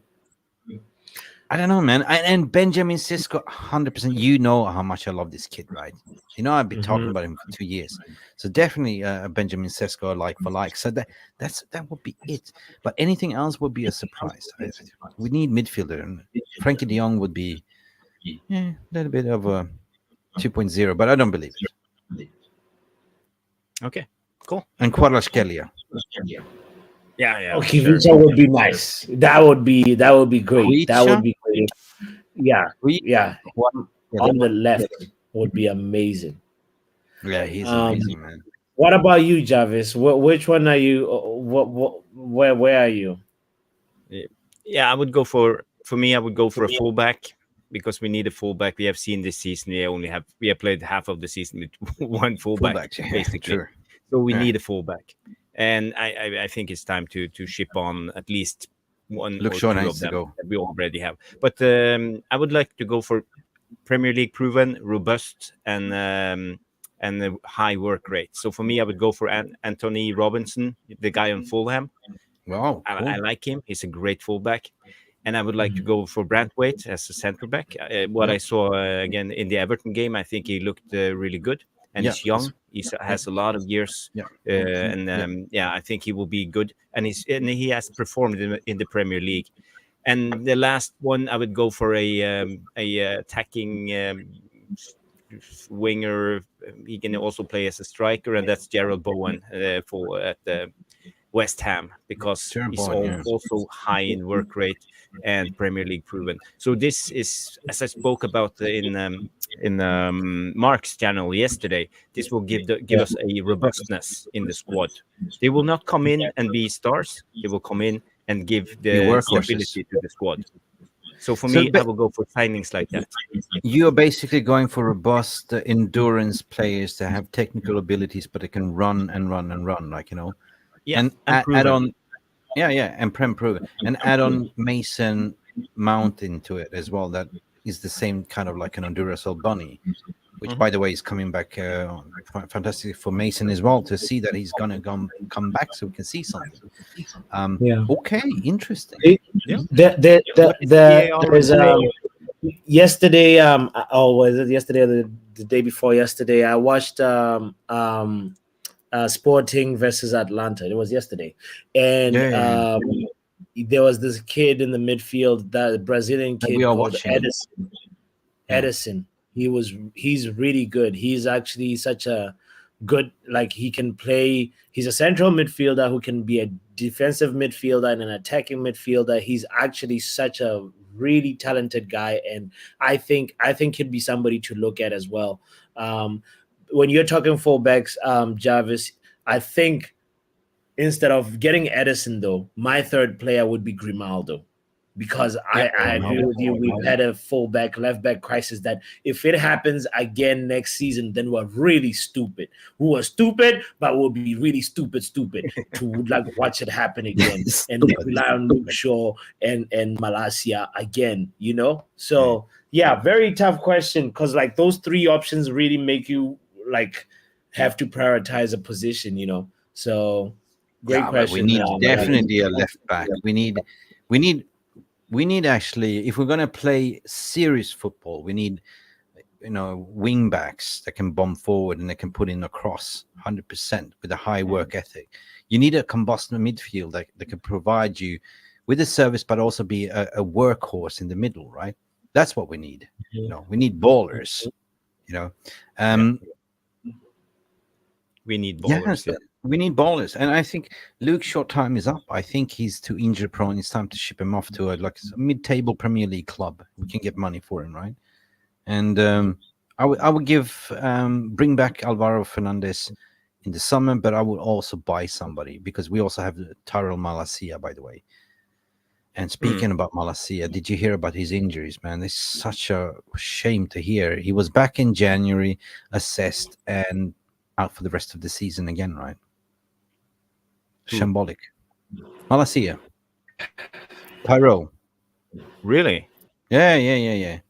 I don't know, man. And Benjamin Sesko, 100%. You know how much I love this kid, right? I've been talking about him for 2 years. So definitely Benjamin Sesko like for like. So that would be it. But anything else would be a surprise. We need midfielder. And Frankie de Jong would be a little bit of a 2.0, but I don't believe it. Okay, cool. And Kvaratskhelia. Yeah. Okay, Vicha would be nice. That would be great. Vicha? That would be great. Yeah, We yeah. one. Yeah, On the left would be amazing. yeah, he's Um, amazing, man. what about you, Jarvis? Which one are you? Where are you? Yeah, I would go for me. I would go for a fullback because we need a fullback. We have seen this season. We have played half of the season with one fullback, Fullbacks, yeah, basically. sure. So we Yeah. need a fullback, and I think it's time to ship on at least one Luke or Shaw two needs of to them go. that we already have. But I would like to go for Premier League proven, robust, and a high work rate. So for me, I would go for Anthony Robinson, the guy on Fulham. Wow, I cool. like him. He's a great fullback. And I would like to go for Brantwaite as a centre back. What I saw again in the Everton game, I think he looked really good. And Yeah, he's young. He has a lot of years. Yeah. I think he will be good. And he has performed in the Premier League. And the last one, I would go for a attacking winger. He can also play as a striker, and that's Gerald Bowen for at West Ham, because Gerald he's Bowen, yeah. also high in work rate and Premier League proven. So this is, as I spoke about in Mark's channel yesterday, this will give us a robustness in the squad. They will not come in and be stars. They will come in and give the workhorses. stability to the squad. So for So me, I will go for signings like that. You're basically going for robust endurance players that have technical abilities, but they can run and run and run, like, Yeah, and add on, and proven, and add on Mason Mount into it as well. That is the same kind of like an Duracell bunny, which, by the way, is coming back. Fantastic for Mason as well to see that he's gonna come back, so we can see something. Okay, interesting. There's yesterday. Was it yesterday or the day before yesterday? I watched Sporting versus Atlanta. It was yesterday, and there was this kid in the midfield, that Brazilian kid called Edison. Edison. He's really good. He's actually such a good, like, he can play. He's a central midfielder who can be a defensive midfielder and an attacking midfielder. He's actually such a really talented guy, and I think he'd be somebody to look at as well. When you're talking fullbacks, Jarvis, I think instead of getting Edison, though, my third player would be Grimaldo, because I agree with you. We've had a fullback, left back crisis that if it happens again next season, then we're really stupid. We were stupid, but we'll be really stupid to like watch it happen again and rely on Luke Shaw and Malacia again, So yeah, very tough question, because like those three options really make you like have to prioritize a position, So great question. We need definitely a left back. We need actually, if we're going to play serious football, we need, wing backs that can bomb forward and they can put in a cross 100% with a high work ethic. You need a combustion midfield that can provide you with a service, but also be a workhorse in the middle, right? That's what we need. We need ballers, We need ballers. Yes, we need ballers, and I think Luke's short time is up. I think he's too injury prone. It's time to ship him off to a mid-table Premier League club. We can get money for him, right? And I would bring back Alvaro Fernandez in the summer, but I would also buy somebody, because we also have Tyrell Malacia, by the way. And speaking about Malacia, did you hear about his injuries, man? It's such a shame to hear. He was back in January, assessed, and out for the rest of the season again, right? Shambolic. Malacia. Tyrell. Really? Yeah.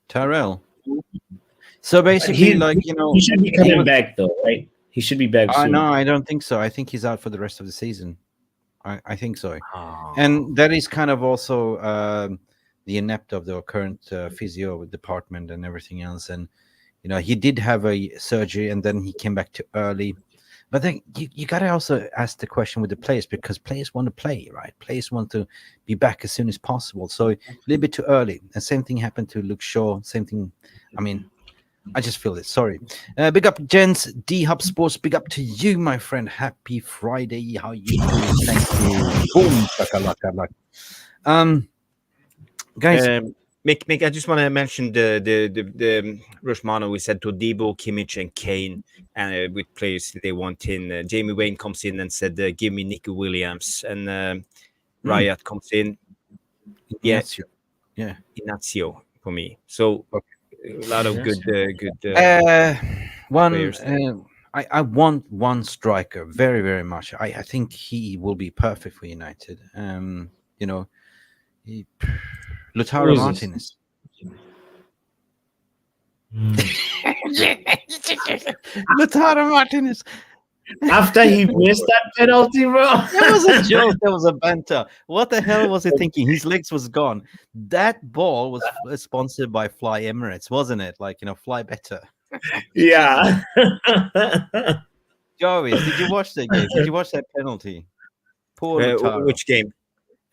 Tyrell. So basically, he should be coming back, though, right? He should be back soon. No, I don't think so. I think he's out for the rest of the season. I think so. And that is kind of also the inept of the current physio department and everything else. And he did have a surgery, and then he came back too early. But then you got to also ask the question with the players, because players want to play, right? Players want to be back as soon as possible. So a little bit too early. And same thing happened to Luke Shaw. Same thing. I mean, I just feel it. Sorry. Big up, gents. D-Hub Sports. Big up to you, my friend. Happy Friday. How you doing? Thank you. Boom. Guys. Mick, I just want to mention the Rushmano. We said Todibo, Kimmich, and Kane, and with players they want in. Jamie Wayne comes in and said, "Give me Nicky Williams," and Riot comes in. Yeah, Ignacio. Yeah. Ignacio for me. So a lot of good One. players. I want one striker very, very much. I think he will be perfect for United. You know, Lautaro Who is Martinez. Lautaro Martinez. After he missed that penalty, bro. That was a joke. That was a banter. What the hell was he thinking? His legs was gone. That ball was sponsored by Fly Emirates, wasn't it? Like, Fly Better. Yeah. Jarvis, did you watch that game? Did you watch that penalty? Poor Lautaro. Which game?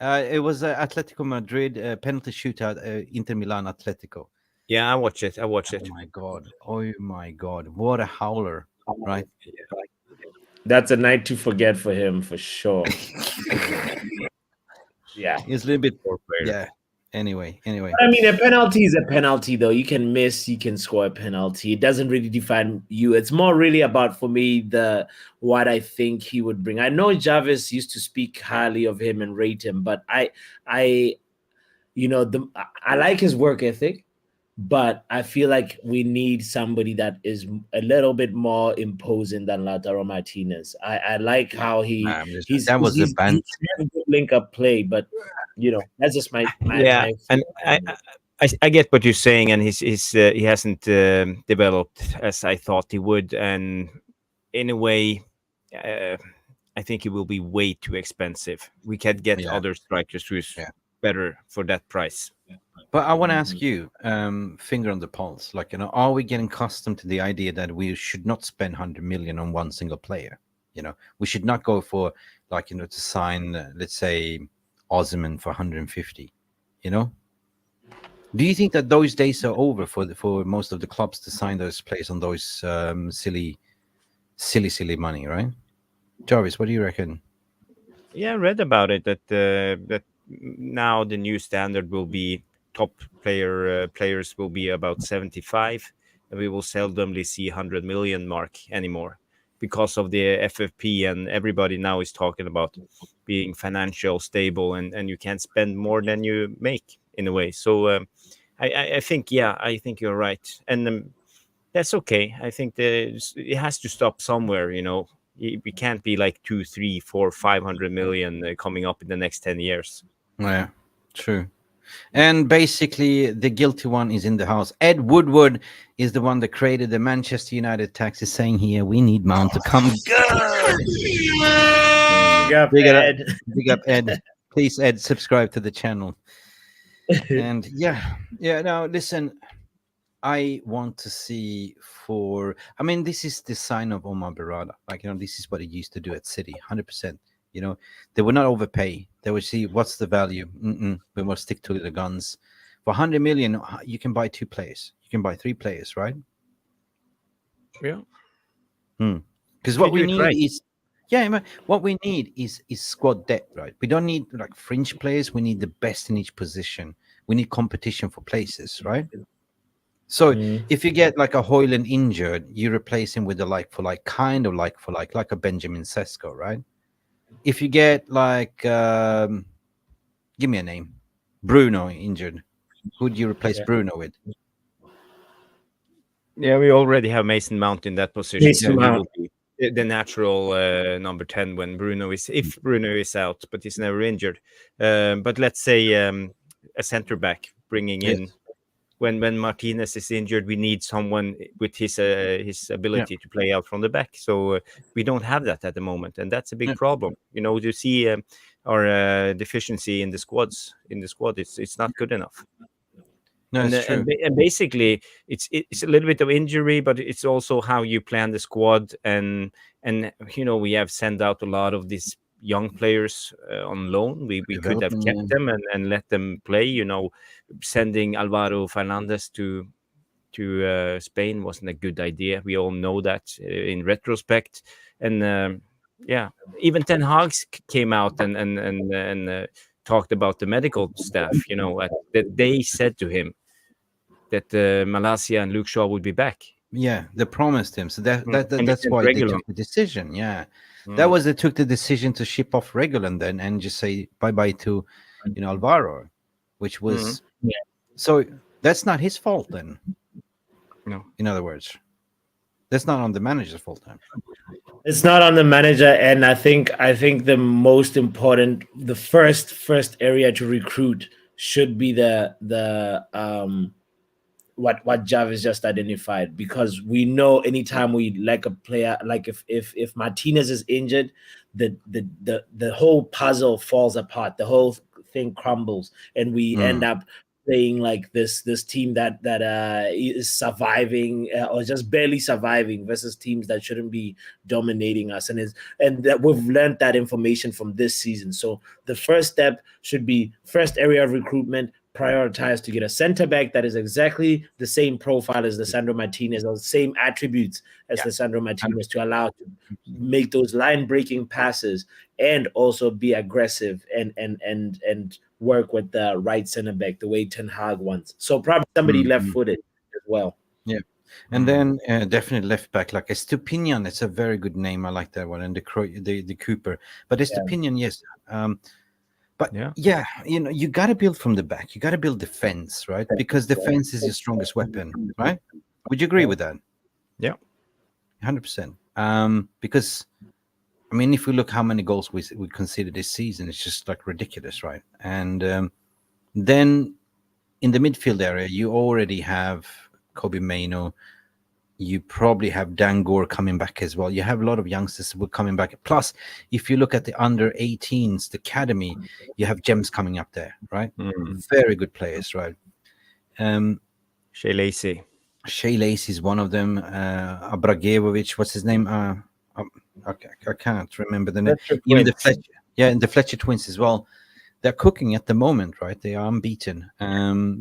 It was Atletico Madrid penalty shootout, Inter Milan Atletico. Yeah, I watched it. Oh my God! What a howler, right? That's a night to forget for him, for sure. Yeah. It's a little bit. Yeah. Anyway. I mean, a penalty is a penalty, though. You can miss, you can score a penalty. It doesn't really define you. It's more really about, for me, what I think he would bring. I know Jarvis used to speak highly of him and rate him, but I like his work ethic, but I feel like we need somebody that is a little bit more imposing than Lautaro Martinez. I like how he's a good link-up play, but that's just my and I get what you're saying, and he hasn't developed as I thought he would, and in a way, I think he will be way too expensive. We can get other strikers who's better for that price. But I want to ask you, finger on the pulse, like, are we getting accustomed to the idea that we should not spend 100 million on one single player? We should not go for, like, to sign, let's say, Osimhen for 150. Do you think that those days are over for most of the clubs to sign those players on those silly money, right? Jarvis, what do you reckon? Yeah, I read about it that now the new standard will be top players will be about 75, and we will seldomly see 100 million mark anymore because of the FFP, and everybody now is talking about being financial stable, and you can't spend more than you make in a way. So I think you're right, and that's okay. I think it has to stop somewhere. We can't be like 2, 3, 4, 500 million coming up in the next 10 years. Yeah, true. And basically, the guilty one is in the house. Ed Woodward is the one that created the Manchester United tax. Is saying here, we need Mount to come good. Big up, Ed. Please, Ed, subscribe to the channel. And now listen, I want to see this is the sign of Omar Berrada. Like, this is what he used to do at City, 100%. They would not overpay. They would see what's the value. We must stick to the guns. For 100 million, you can buy 2 players. You can buy 3 players, right? Yeah. Because what we need is, what we need is squad depth, right? We don't need like fringe players. We need the best in each position. We need competition for places, right? So if you get like a Højlund injured, you replace him with a kind of like a Benjamin Sesko, right? If you get like, give me a name, Bruno injured, who'd you replace Bruno with? Yeah, we already have Mason Mount in that position. Mason Mount. He will be the natural number 10 when if Bruno is out, but he's never injured. But let's say a center back bringing in. When Martinez is injured, we need someone with his ability to play out from the back. So we don't have that at the moment, and that's a big problem. You see our deficiency in the squad. It's not good enough. No, it's true. And basically, it's a little bit of injury, but it's also how you plan the squad. And we have sent out a lot of these young players on loan. We could have kept them and let them play. Sending Alvaro Fernandez to Spain wasn't a good idea. We all know that in retrospect. And even Ten Hag came out and talked about the medical staff. That they said to him that Malaysia and Luke Shaw would be back. Yeah, they promised him. So And that's it's why they Regulon. took the decision. Yeah, that was they took the decision to ship off Regulon then and just say bye bye to, Alvaro, which was so that's not his fault then. No. In other words, that's not on the manager's fault then. It's not on the manager, and I think the most important, the first area to recruit should be the what Jarvis just identified, because we know anytime we like a player, like if Martinez is injured, the whole puzzle falls apart, the whole thing crumbles, and we end up playing like this team that is surviving or just barely surviving versus teams that shouldn't be dominating us, and that we've learned that information from this season. So the first step should be first area of recruitment, prioritize to get a center back that is exactly the same profile as Lisandro Martinez, or the same attributes as Lisandro Martinez, to allow to make those line breaking passes and also be aggressive and work with the right center back the way Ten Hag wants. So probably somebody left footed as well. Yeah. And then definitely left back, like Estupinian. It's a very good name. I like that one. And the Cooper. But Estupinian, yes. But you got to build from the back. You got to build defense, right? Because defense is your strongest weapon, right? Would you agree with that? Yeah, 100%. Because, I mean, if we look how many goals we consider this season, it's just like ridiculous, right? And then in the midfield area, you already have Kobe Mainoo. You probably have Dan Gore coming back as well. You have a lot of youngsters who are coming back. Plus, if you look at the under 18s, the academy, you have gems coming up there, right? Very good players, right? Shea Lacey is one of them. Abragevovic, what's his name? I can't remember the name. Even the Fletcher twins as well. They're cooking at the moment, right? They are unbeaten.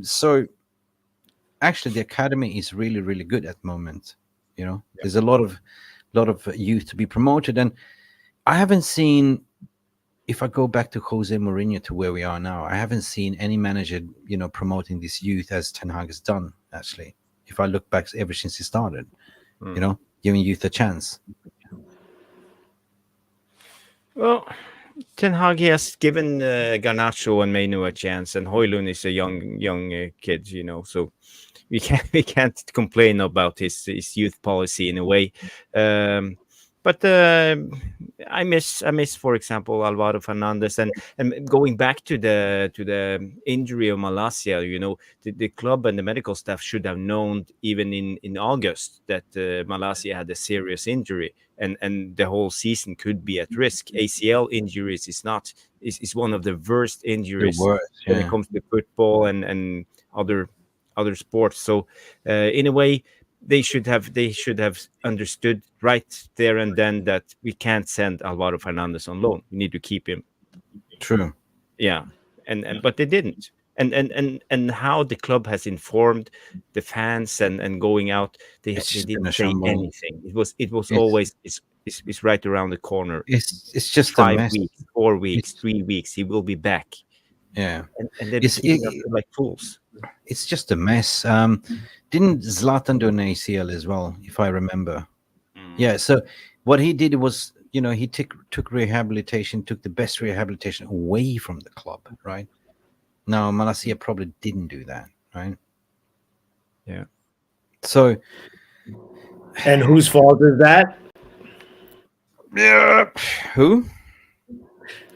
So actually, the academy is really, really good at the moment. There's a lot of youth to be promoted, and I haven't seen. If I go back to Jose Mourinho to where we are now, I haven't seen any manager, promoting this youth as Ten Hag has done. Actually, if I look back ever since he started, giving youth a chance. Well, Ten Hag has given Garnacho and Mainoo a chance, and Højlund is a young kid, so we can't complain about his youth policy in a way. But I miss, for example, Alvaro Fernandez, and going back to the injury of Malaysia. The club and the medical staff should have known even in August that Malaysia had a serious injury, and the whole season could be at risk. ACL injuries is one of the worst injuries when it comes to football and other sports. So in a way, they should have understood right there and then that we can't send Alvaro Fernandez on loan. We need to keep him. True. Yeah, and but they didn't. And how the club has informed the fans and going out, they didn't say anything. It was always it's right around the corner. It's just 5 weeks, 4 weeks, 3 weeks. He will be back. Yeah, and they're keeping up like fools. It's just a mess. Didn't Zlatan do an ACL as well, if I remember? Yeah. So what he did was, he took rehabilitation, took the best rehabilitation away from the club, right? Now, Malaysia probably didn't do that, right? Yeah. So, and whose fault is that? Yeah. Who?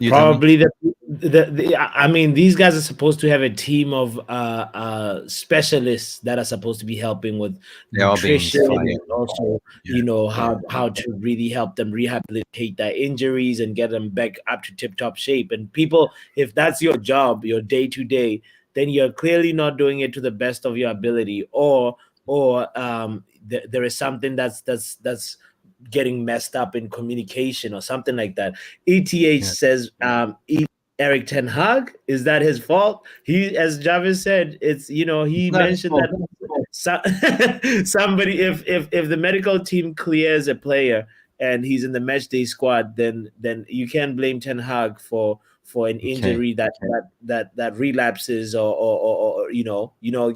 Probably I mean, these guys are supposed to have a team of specialists that are supposed to be helping with nutrition and also, how to really help them rehabilitate their injuries and get them back up to tip-top shape. And people, if that's your job, your day-to-day, then you're clearly not doing it to the best of your ability, or there is something that's getting messed up in communication or something like that. ETH says Eric Ten Hag, is that his fault? He, as Jarvis said, it's he mentioned that somebody, if the medical team clears a player and he's in the match day squad, then you can't blame Ten Hag for for an injury that relapses or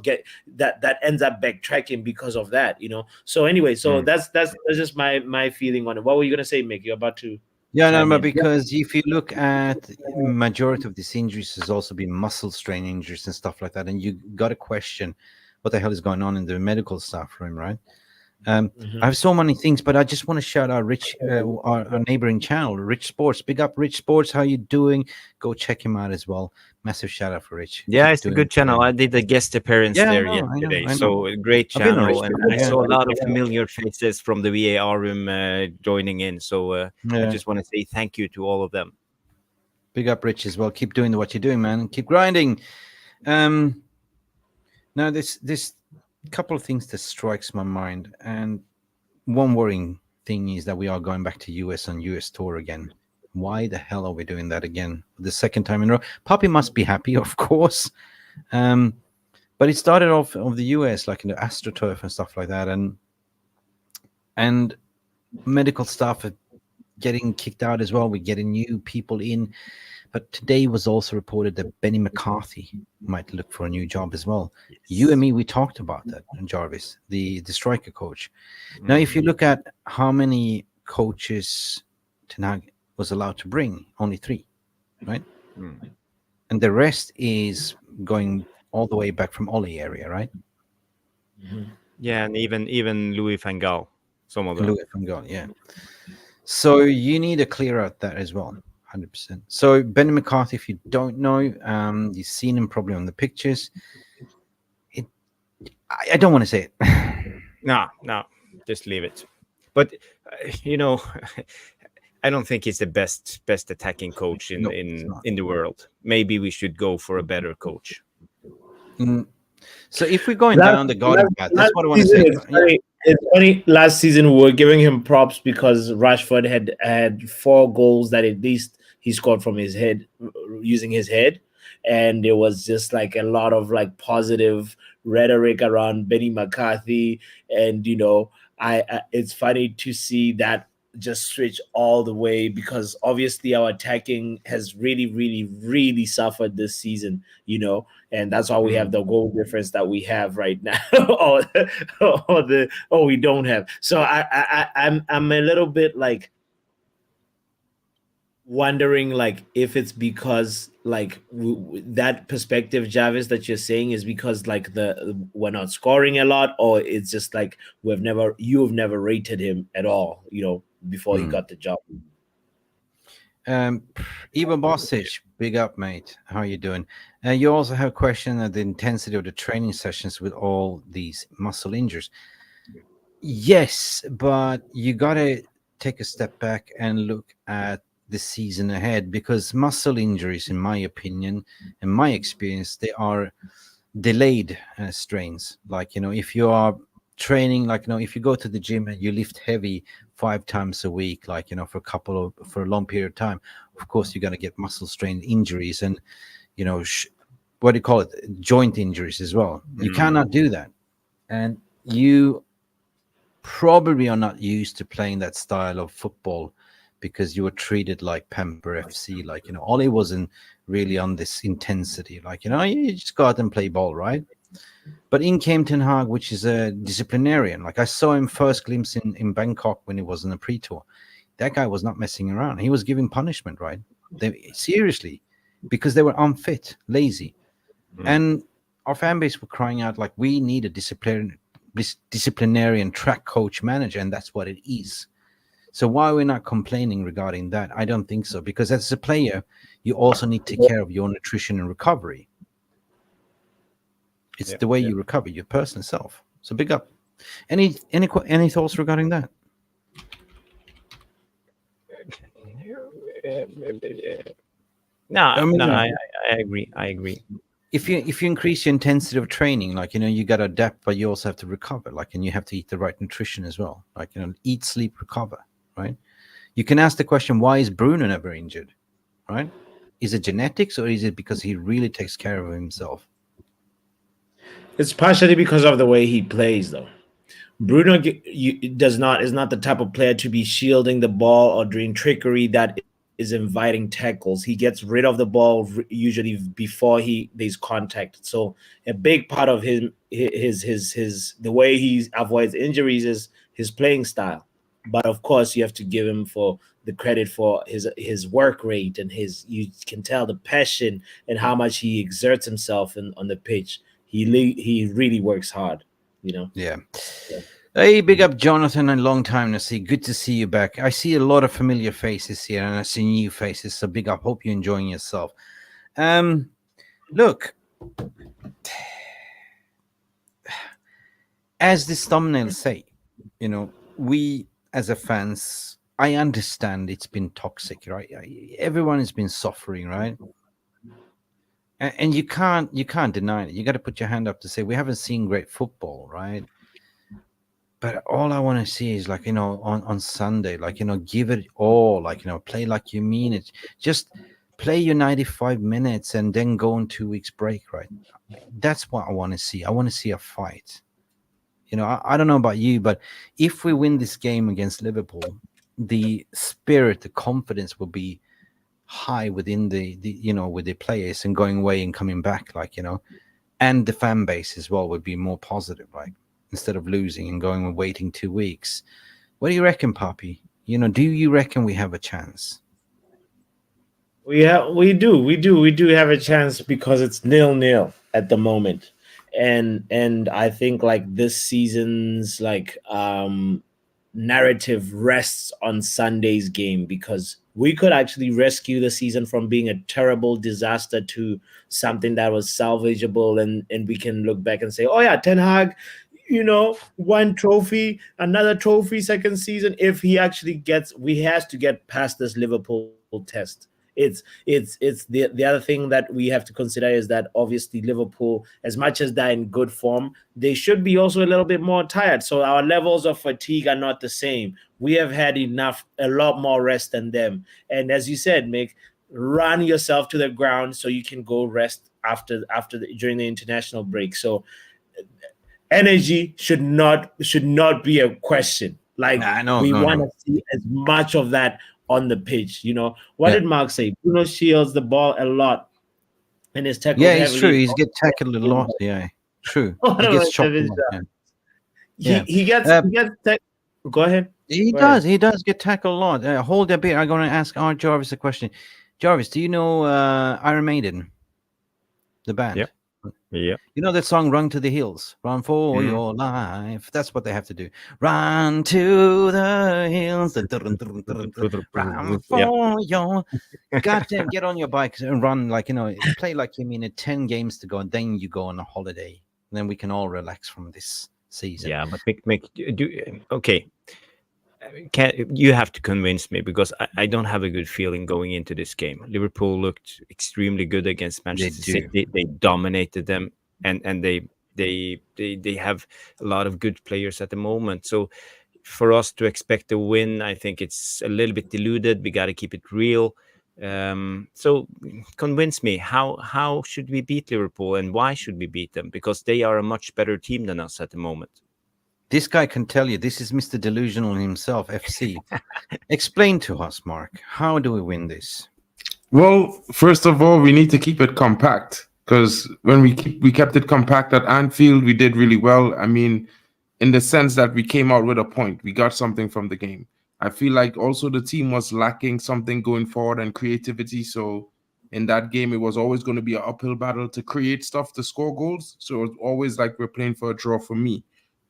get that ends up backtracking because of that. So anyway, so that's just my feeling on it. What were you gonna say, Mick? You're about to Yeah, no, chime but in. because if you look at majority of these injuries has also been muscle strain injuries and stuff like that, and you got to question what the hell is going on in the medical staff room, right? I have so many things, but I just want to shout out Rich, our neighboring channel, Rich Sports. Big up, Rich Sports. How you doing? Go check him out as well. Massive shout out for Rich. Yeah, Keep it's a doing good it. channel. I did a guest appearance Yeah, I there know, I know, yesterday. I know. So a great I've been on channel, Rich and before, I yeah. saw a lot of familiar faces from the VAR room joining in. So I Yeah. just want to say thank you to all of them. Big up, Rich, as well. Keep doing what you're doing, man. Keep grinding. Now, this couple of things that strikes my mind, and one worrying thing is that we are going back to US on US tour again. Why the hell are we doing that again? The second time in a row. Poppy must be happy, of course. But it started off of the US, like in the AstroTurf and stuff like that, and medical staff are getting kicked out as well. We're getting new people in. But today was also reported that Benny McCarthy might look for a new job as well. You and me, we talked about that, Jarvis, the striker coach. Now, if you look at how many coaches Ten Hag was allowed to bring, only 3, right? And the rest is going all the way back from Ollie area, right? Yeah, and even Louis van Gaal, some of them. Louis van Gaal, yeah. So you need to clear out that as well, 100%. So Benny McCarthy, if you don't know, you've seen him probably on the pictures. I don't want to say it. No, just leave it. But I don't think he's the best attacking coach in No, it's not. in the world. Maybe we should go for a better coach. So if we're going down the garden path, that's what I want to say. It's funny. Last season we were giving him props because Rashford had 4 goals that at least he scored from his head, using his head, and there was just like a lot of like positive rhetoric around Benny McCarthy, and I it's funny to see that just switch all the way, because obviously our attacking has really, really, really suffered this season, and that's why we have the goal difference that we have right now, or we don't have. So I'm a little bit like wondering, like, if it's because like that perspective, Jarvis, that you're saying is because like we're not scoring a lot, or it's just like you've never rated him at all, before he got the job. Ivan Bosic, big up, mate. How are you doing? You also have a question of the intensity of the training sessions with all these muscle injuries. Yes, but you got to take a step back and look at the season ahead, because muscle injuries, in my opinion, in my experience, they are delayed strains. Like, if you are training, like, if you go to the gym and you lift heavy 5 times a week, like, for a long period of time, of course you're going to get muscle strain injuries and what do you call it, joint injuries as well. You cannot do that, and you probably are not used to playing that style of football because you were treated like Pamper FC. Like, Ollie wasn't really on this intensity. Like, you just go out and play ball, right? But in came Ten Hag, which is a disciplinarian. Like, I saw him first glimpse in Bangkok when he was in a pre-tour. That guy was not messing around. He was giving punishment, right? Seriously, because they were unfit, lazy. And our fan base were crying out, like, we need a disciplinarian track coach manager, and that's what it is. So why are we not complaining regarding that? I don't think so, because as a player, you also need to take care of your nutrition and recovery. It's the way you recover your personal self. So big up. Any thoughts regarding that? No, I agree. If you increase your intensity of training, like, you got to adapt, but you also have to recover, like, and you have to eat the right nutrition as well. Like, eat, sleep, recover, right? You can ask the question, why is Bruno never injured, right? Is it genetics, or is it because he really takes care of himself? It's partially because of the way he plays, though. Bruno is not the type of player to be shielding the ball or doing trickery that is inviting tackles. He gets rid of the ball usually before there's contact. So a big part of his the way he avoids injuries is his playing style. But of course, you have to give him for the credit for his work rate and you can tell the passion and how much he exerts himself on the pitch. He really works hard, you know. Yeah. Hey, big up Jonathan, and long time no see. Good to see you back. I see a lot of familiar faces here, and I see new faces. So big up. Hope you're enjoying yourself. Look, as this thumbnail say, you know, we as a fans, I understand it's been toxic, right? Everyone has been suffering, right? And you can't deny it. You got to put your hand up to say we haven't seen great football, right? But all I want to see is, like, you know, on Sunday, like, you know, give it all, like, you know, play like you mean it. Just play your 95 minutes and then go on 2 weeks break, right? That's what I want to see. I want to see a fight. You know, I don't know about you, but if we win this game against Liverpool, the spirit, the confidence will be high within the you know, with the players, and going away and coming back, like, you know, and the fan base as well would be more positive, right? Instead of losing and going and waiting 2 weeks. What do you reckon, Poppy? You know, do you reckon we have a chance? We do have a chance because it's 0-0 at the moment, and I think like this season's like narrative rests on Sunday's game, because we could actually rescue the season from being a terrible disaster to something that was salvageable, and we can look back and say, oh yeah, Ten Hag, you know, one trophy, another trophy, second season. If he actually has to get past this Liverpool test. It's the other thing that we have to consider is that obviously Liverpool, as much as they're in good form, they should be also a little bit more tired. So our levels of fatigue are not the same. We have had a lot more rest than them. And as you said, Mick, run yourself to the ground so you can go rest during the international break. So energy should not be a question. Like, we want to see as much of that on the pitch. You know, what did Mark say? Bruno shields the ball a lot and is tackled heavily. Yeah, it's true. He's get tackled a lot. Yeah, true. He gets chopped a lot. He gets go ahead. He does get tackled a lot. Hold a bit. I'm going to ask Art Jarvis a question. Jarvis, do you know Iron Maiden, the band? Yep. Yeah. You know that song, Run to the Hills? Run for your life. That's what they have to do. Run to the hills. Run for your... Goddamn, get on your bike and run, like, you know, play like you mean it. 10 games to go, and then you go on a holiday. And then we can all relax from this season. Yeah, but okay. You have to convince me, because I don't have a good feeling going into this game. Liverpool looked extremely good against Manchester City. They dominated them, and they have a lot of good players at the moment. So for us to expect a win, I think it's a little bit diluted. We got to keep it real. So convince me, how should we beat Liverpool, and why should we beat them? Because they are a much better team than us at the moment. This guy can tell you. This is Mr. Delusional himself, FC. Explain to us, Mark. How do we win this? Well, first of all, we need to keep it compact, because when we kept it compact at Anfield, we did really well. I mean, in the sense that we came out with a point. We got something from the game. I feel like also the team was lacking something going forward and creativity. So in that game, it was always going to be an uphill battle to create stuff, to score goals. So it was always like we're playing for a draw for me.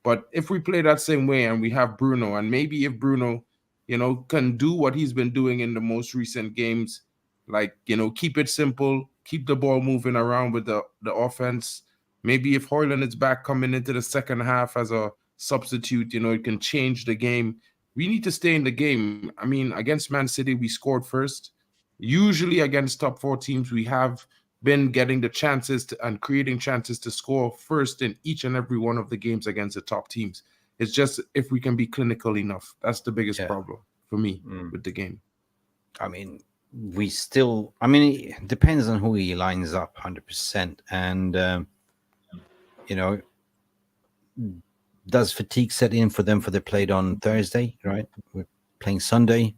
But if we play that same way and we have Bruno, and maybe if Bruno, you know, can do what he's been doing in the most recent games, like, you know, keep it simple, keep the ball moving around with the offense. Maybe if Højlund is back coming into the second half as a substitute, you know, it can change the game. We need to stay in the game. I mean, against Man City, we scored first. Usually against top 4 teams, we have been getting the chances and creating chances to score first in each and every one of the games against the top teams. It's just if we can be clinical enough. That's the biggest problem for me with the game. I mean, it depends on who he lines up 100%. And, you know, does fatigue set in for them for they played on Thursday, right? We're playing Sunday.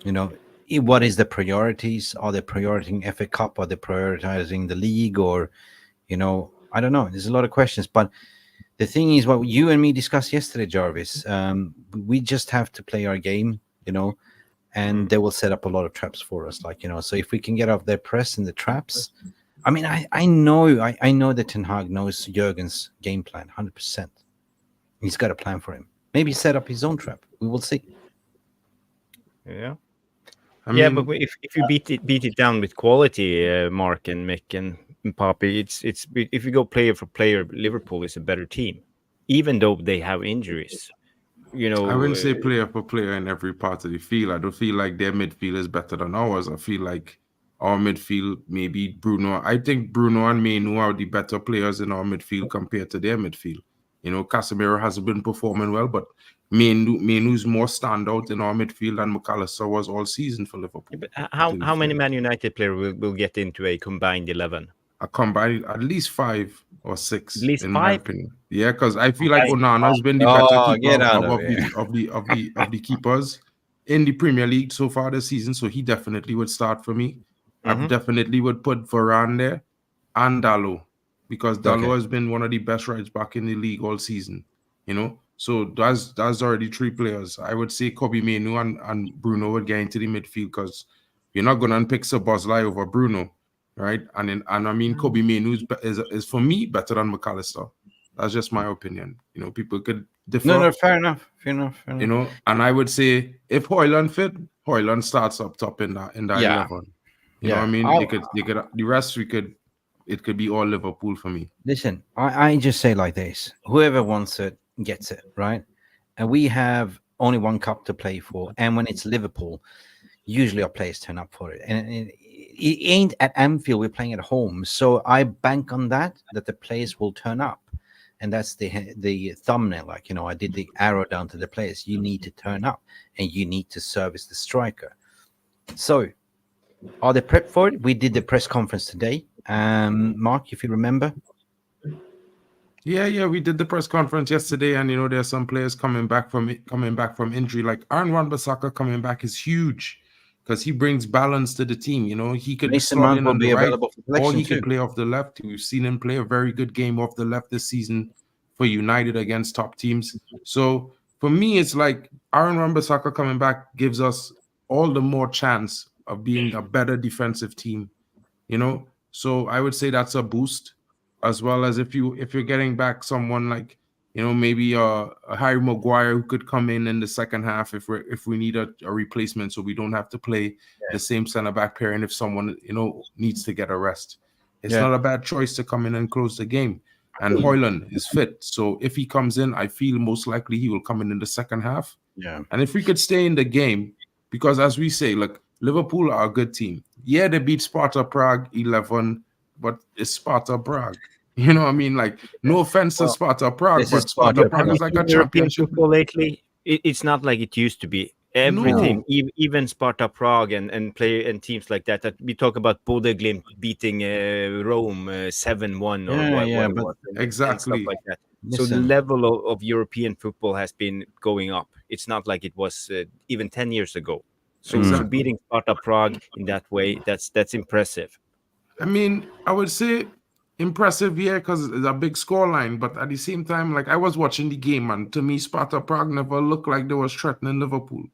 You know, what is the priorities? Are they prioritizing FA Cup? Are they prioritizing the league? Or, I don't know. There's a lot of questions. But the thing is, what you and me discussed yesterday, Jarvis, we just have to play our game, and they will set up a lot of traps for us. So if we can get off their press and the traps, I mean, I know that Ten Hag knows Jurgen's game plan 100%. He's got a plan for him. Maybe set up his own trap. We will see. Yeah. I Yeah, mean, but if you beat it down with quality, Mark and Mick and Poppy, it's if you go player for player, Liverpool is a better team, even though they have injuries. I wouldn't say player for player in every part of the field. I don't feel like their midfield is better than ours. I feel like our midfield, maybe Bruno. I think Bruno and Mainu are the better players in our midfield compared to their midfield. Casemiro hasn't been performing well, but Mainu's more standout in our midfield than McAllister was all season for Liverpool. But how many Man United players will get into a combined 11? A combined at least 5 or 6, At least in my 5? opinion. Yeah, because I feel like Okay. Onana has been the better Get keeper out of of here. the keepers in the Premier League so far this season. So he definitely would start for me. I definitely would put Varane there and Dalot, because Dalot has been one of the best right back in the league all season. So that's already 3 players. I would say Kobe Mainu and Bruno would get into the midfield, because you're not gonna pick Szoboszlai over Bruno, right? And I mean Kobe Mainu is for me better than McAllister. That's just my opinion. People could differ. No, fair enough. And I would say if Højlund fit, Højlund starts up top in that 11. You know what I mean? They could the rest it could be all Liverpool for me. Listen, I just say like this: whoever wants it gets it, right? And we have only one cup to play for, and when it's Liverpool, usually our players turn up for it. And it ain't at Anfield; we're playing at home, so I bank on that the players will turn up, and that's the thumbnail. I did the arrow down to the players. You need to turn up, and you need to service the striker. So, are they prepped for it? We did the press conference today. Mark, if you remember. Yeah, we did the press conference yesterday, and there's some players coming back from injury. Like Aaron Wan-Bissaka coming back is huge, because he brings balance to the team. He could Mason slot Mount in will on the be right, available for or selection he too. could play off the left. We've seen him play a very good game off the left this season for United against top teams. So for me, it's like Aaron Wan-Bissaka coming back gives us all the more chance of being a better defensive team. So I would say that's a boost, as well as if you're getting back someone like maybe a Harry Maguire who could come in the second half if we need a replacement, so we don't have to play the same center back pairing if someone needs to get a rest. It's not a bad choice to come in and close the game. And Højlund is fit, so if he comes in, I feel most likely he will come in the second half. Yeah. And if we could stay in the game, because as we say, look, Liverpool are a good team. Yeah, they beat Sparta Prague 11, but it's Sparta Prague. You know what I mean? Like, no offense to Sparta Prague, but Sparta Prague is like a European championship. football lately, it's not like it used to be. Every team, even Sparta Prague and teams like that we talk about Bodø Glimt beating Rome 7-1 or what, exactly, and stuff like that. Listen. So the level of European football has been going up. It's not like it was even 10 years ago. So beating Sparta Prague in that way, that's impressive. I mean, I would say impressive, yeah, because it's a big scoreline. But at the same time, like, I was watching the game, and to me, Sparta Prague never looked like they was threatening Liverpool.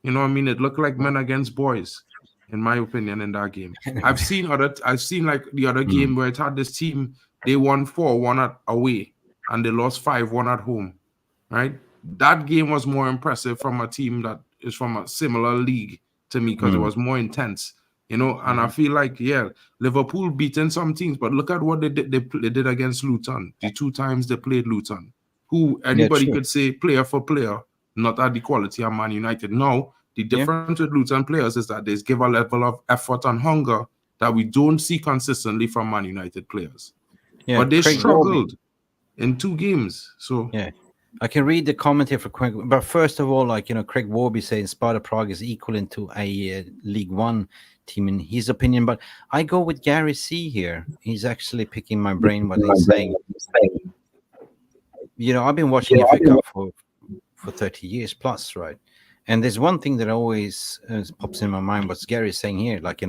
You know what I mean? It looked like men against boys, in my opinion, in that game. I've seen like the other game where it had this team, they won 4-1 away, and they lost 5-1 at home, right? That game was more impressive from a team that is from a similar league to me, because it was more intense, and I feel like, Liverpool beaten some teams, but look at what they did. They did against Luton. The 2 times they played Luton, who anybody could say player for player, not at the quality of Man United. Now, the difference with Luton players is that they give a level of effort and hunger that we don't see consistently from Man United players. But they struggled in 2 games. So I can read the comment here for Craig, but first of all, Craig Warby saying Sparta Prague is equivalent to a League One team in his opinion. But I go with Gary C here. He's actually picking my brain what he's saying. I've been watching FA Cup for 30 years plus, right? And there's one thing that always pops in my mind. What Gary's saying here, like,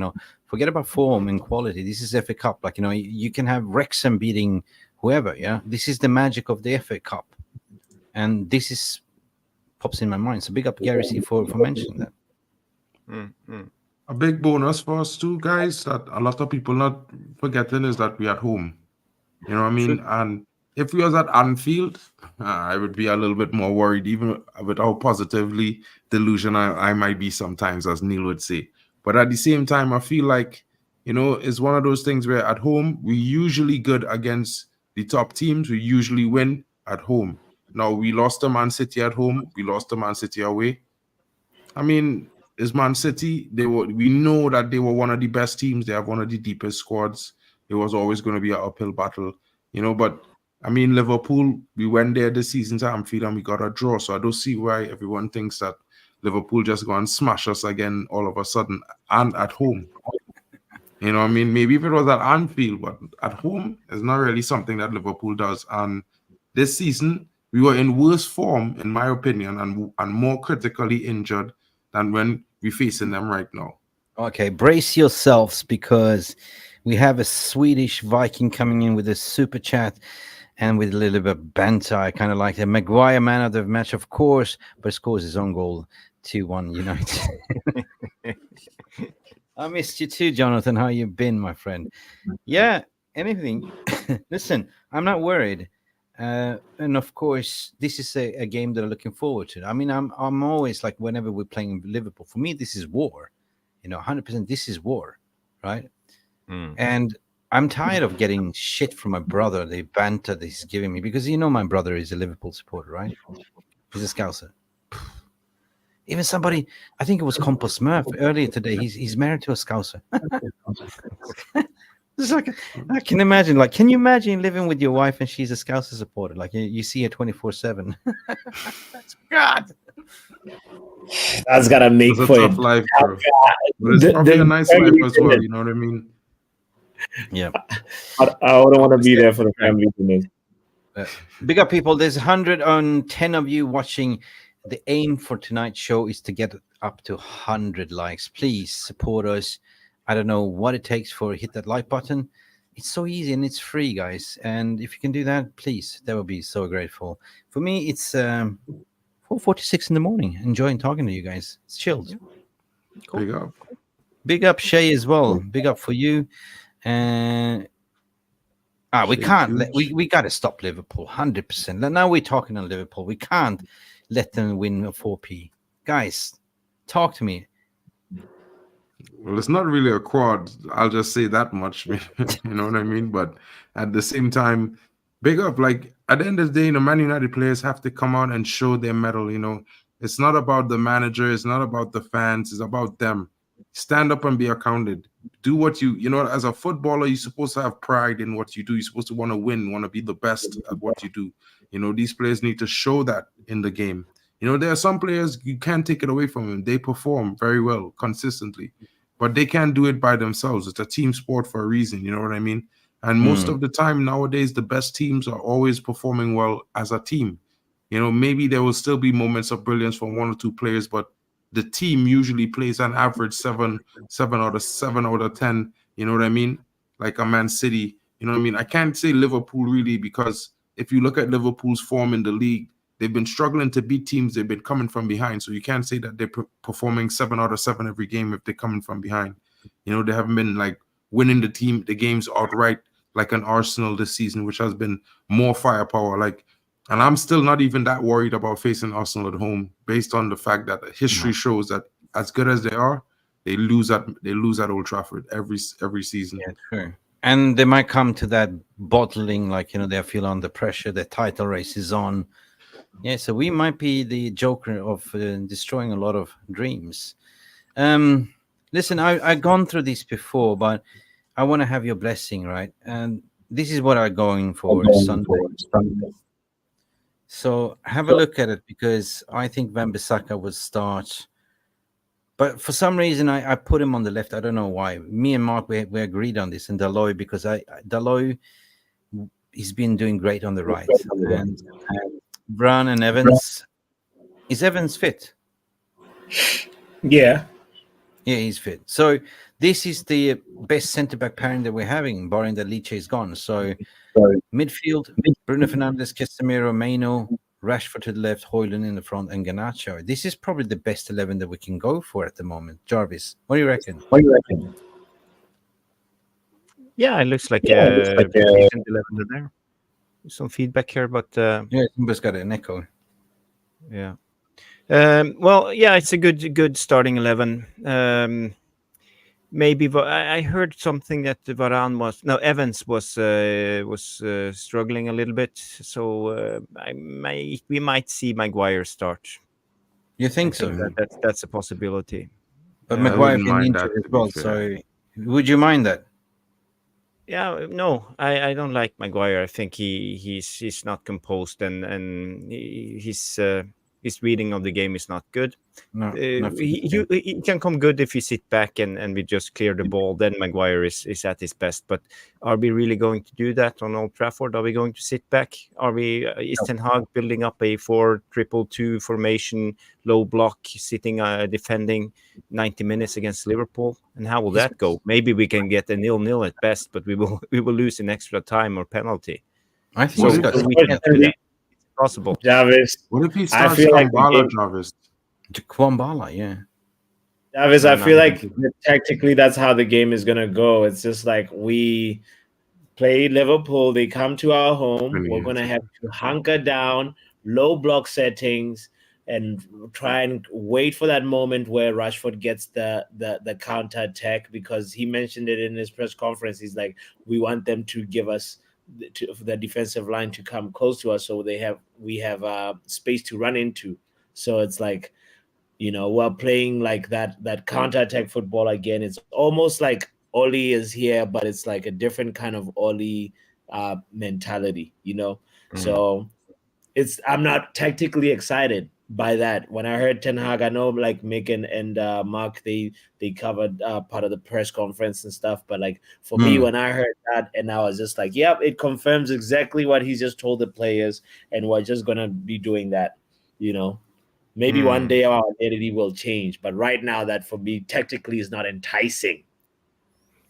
forget about form and quality. This is FA Cup. Like, you can have Wrexham beating whoever. Yeah, this is the magic of the FA Cup, and this is pops in my mind. So big up Gary C for mentioning that. A big bonus for us too, guys, that a lot of people not forgetting is that we're at home. You know what I mean? True. And if we was at Anfield, I would be a little bit more worried, even with how positively delusional I might be sometimes, as Neil would say. But at the same time, I feel like, it's one of those things where at home, we're usually good against the top teams. We usually win at home. Now, we lost to Man City at home. We lost to Man City away. I mean, is Man City, we know that they were one of the best teams. They have one of the deepest squads. It was always going to be an uphill battle, but I mean, Liverpool, we went there this season to Anfield and we got a draw. So I don't see why everyone thinks that Liverpool just go and smash us again all of a sudden and at home. You know what I mean? Maybe if it was at Anfield, but at home, it's not really something that Liverpool does. And this season, we were in worse form, in my opinion, and more critically injured than when we're facing them right now. Okay, brace yourselves because we have a Swedish Viking coming in with a super chat and with a little bit of banter. I kind of like that. Maguire, man of the match, of course, but scores his own goal. 2-1 United. I missed you too, Jonathan. How you been, my friend? Yeah, anything. Listen, I'm not worried. And of course, this is a game that I'm looking forward to. I mean, I'm always like, whenever we're playing Liverpool, for me, this is war. 100%, this is war, right? And I'm tired of getting shit from my brother, the banter that he's giving me, because my brother is a Liverpool supporter, right? He's a Scouser. Even somebody, I think it was Compost Smurf earlier today, he's married to a Scouser. It's like, I can imagine, like, can you imagine living with your wife and she's a Scouser supporter? Like, you see her 24/7. God. That's gotta make It's a for tough it. life, bro. But it's probably a nice life as well, you know what I mean? Yeah. I wouldn't want to be there for the family dinners. Big up, people. There's 110 of you watching. The aim for tonight's show is to get up to 100 likes. Please support us. I don't know what it takes for hit that like button. It's so easy and it's free, guys. And if you can do that, please, that would be so grateful. For me, it's 4:46 in the morning. Enjoying talking to you guys. It's chilled. Cool. Big up. Big up, Shay, as well. Big up for you. And we can't. We got to stop Liverpool 100%. Now we're talking on Liverpool. We can't let them win a 4p. Guys, talk to me. Well, it's not really a quad. I'll just say that much. You know what I mean? But at the same time, big up. Like, at the end of the day, Man United players have to come out and show their mettle. It's not about the manager. It's not about the fans. It's about them. Stand up and be accounted. Do what as a footballer, you're supposed to have pride in what you do. You're supposed to want to win, want to be the best at what you do. These players need to show that in the game. There are some players, you can't take it away from them. They perform very well, consistently. But they can't do it by themselves. It's a team sport for a reason, you know what I mean? And most of the time nowadays, the best teams are always performing well as a team. Maybe there will still be moments of brilliance from one or two players, but the team usually plays an average 7 out of 10, you know what I mean? Like a Man City, you know what I mean? I can't say Liverpool really, because if you look at Liverpool's form in the league, they've been struggling to beat teams. They've been coming from behind. So you can't say that they're performing 7 out of 7 every game if they're coming from behind. They haven't been like winning the games outright like an Arsenal this season, which has been more firepower. And I'm still not even that worried about facing Arsenal at home, based on the fact that history shows that as good as they are, they lose at Old Trafford every season. Yeah, true. And they might come to that bottling, they feel under pressure. The title race is on. Yeah, so we might be the joker of destroying a lot of dreams. Listen, I've gone through this before, but I want to have your blessing, right? And this is what I'm going for Sunday. So have a look at it, because I think Wan-Bissaka will start. But for some reason, I put him on the left. I don't know why. Me and Mark, we agreed on this, and Dalot, because Dalot, he's been doing great on the right. And Brown and Evans. Is Evans fit? Yeah. Yeah, he's fit. So this is the best centre back pairing that we're having, barring that Liche is gone. So midfield: Bruno Fernandes, Casemiro, Maino, Rashford to the left, Højlund in the front, and Garnacho. This is probably the best 11 that we can go for at the moment. Jarvis, what do you reckon? Yeah, it looks like a decent 11 there. Some feedback here, but Yeah, somebody's got an echo. yeah. Well, yeah, it's a good starting 11. Maybe I heard something that Evans was struggling a little bit, so we might see Maguire start. You think I so? think that's a possibility. But I Maguire wouldn't been mind injured that, as to be well. fair. So would you mind that? Yeah, no, I don't like Maguire. I think he's not composed and his reading of the game is not good. No, not for He, me. he can come good if you sit back and we just clear the ball. Then Maguire is at his best. But are we really going to do that on Old Trafford? Are we going to sit back? Is Ten Hag building up a 4-2-2 formation, low block, sitting defending 90 minutes against Liverpool? And how will that go? Maybe we can get a 0-0 at best, but we will lose in extra time or penalty. I think So he's got we can't do that. It's possible. Jarvis, What if he I starts feel like the Kambala, game- Jarvis? Kwambala, yeah. Jarvis, No, I not feel even like thinking. tactically that's how the game is gonna go. It's just like we play Liverpool, they come to our home, Really we're gonna is. have to hunker down, low block settings, and try and wait for that moment where Rashford gets the counter attack, because he mentioned it in his press conference. He's like, we want them to give us the defensive line to come close to us, so we have space to run into. So it's like, we're playing like that counter-attack football again. It's almost like Oli is here, but it's like a different kind of Oli mentality. So I'm not tactically excited by that. When I heard Ten Hag, I know like Mick and Mark, they covered part of the press conference and stuff, but like for me, when I heard that, and I was just like, yep, it confirms exactly what he just told the players, and we're just gonna be doing that. Maybe one day our identity will change, but right now that for me tactically is not enticing.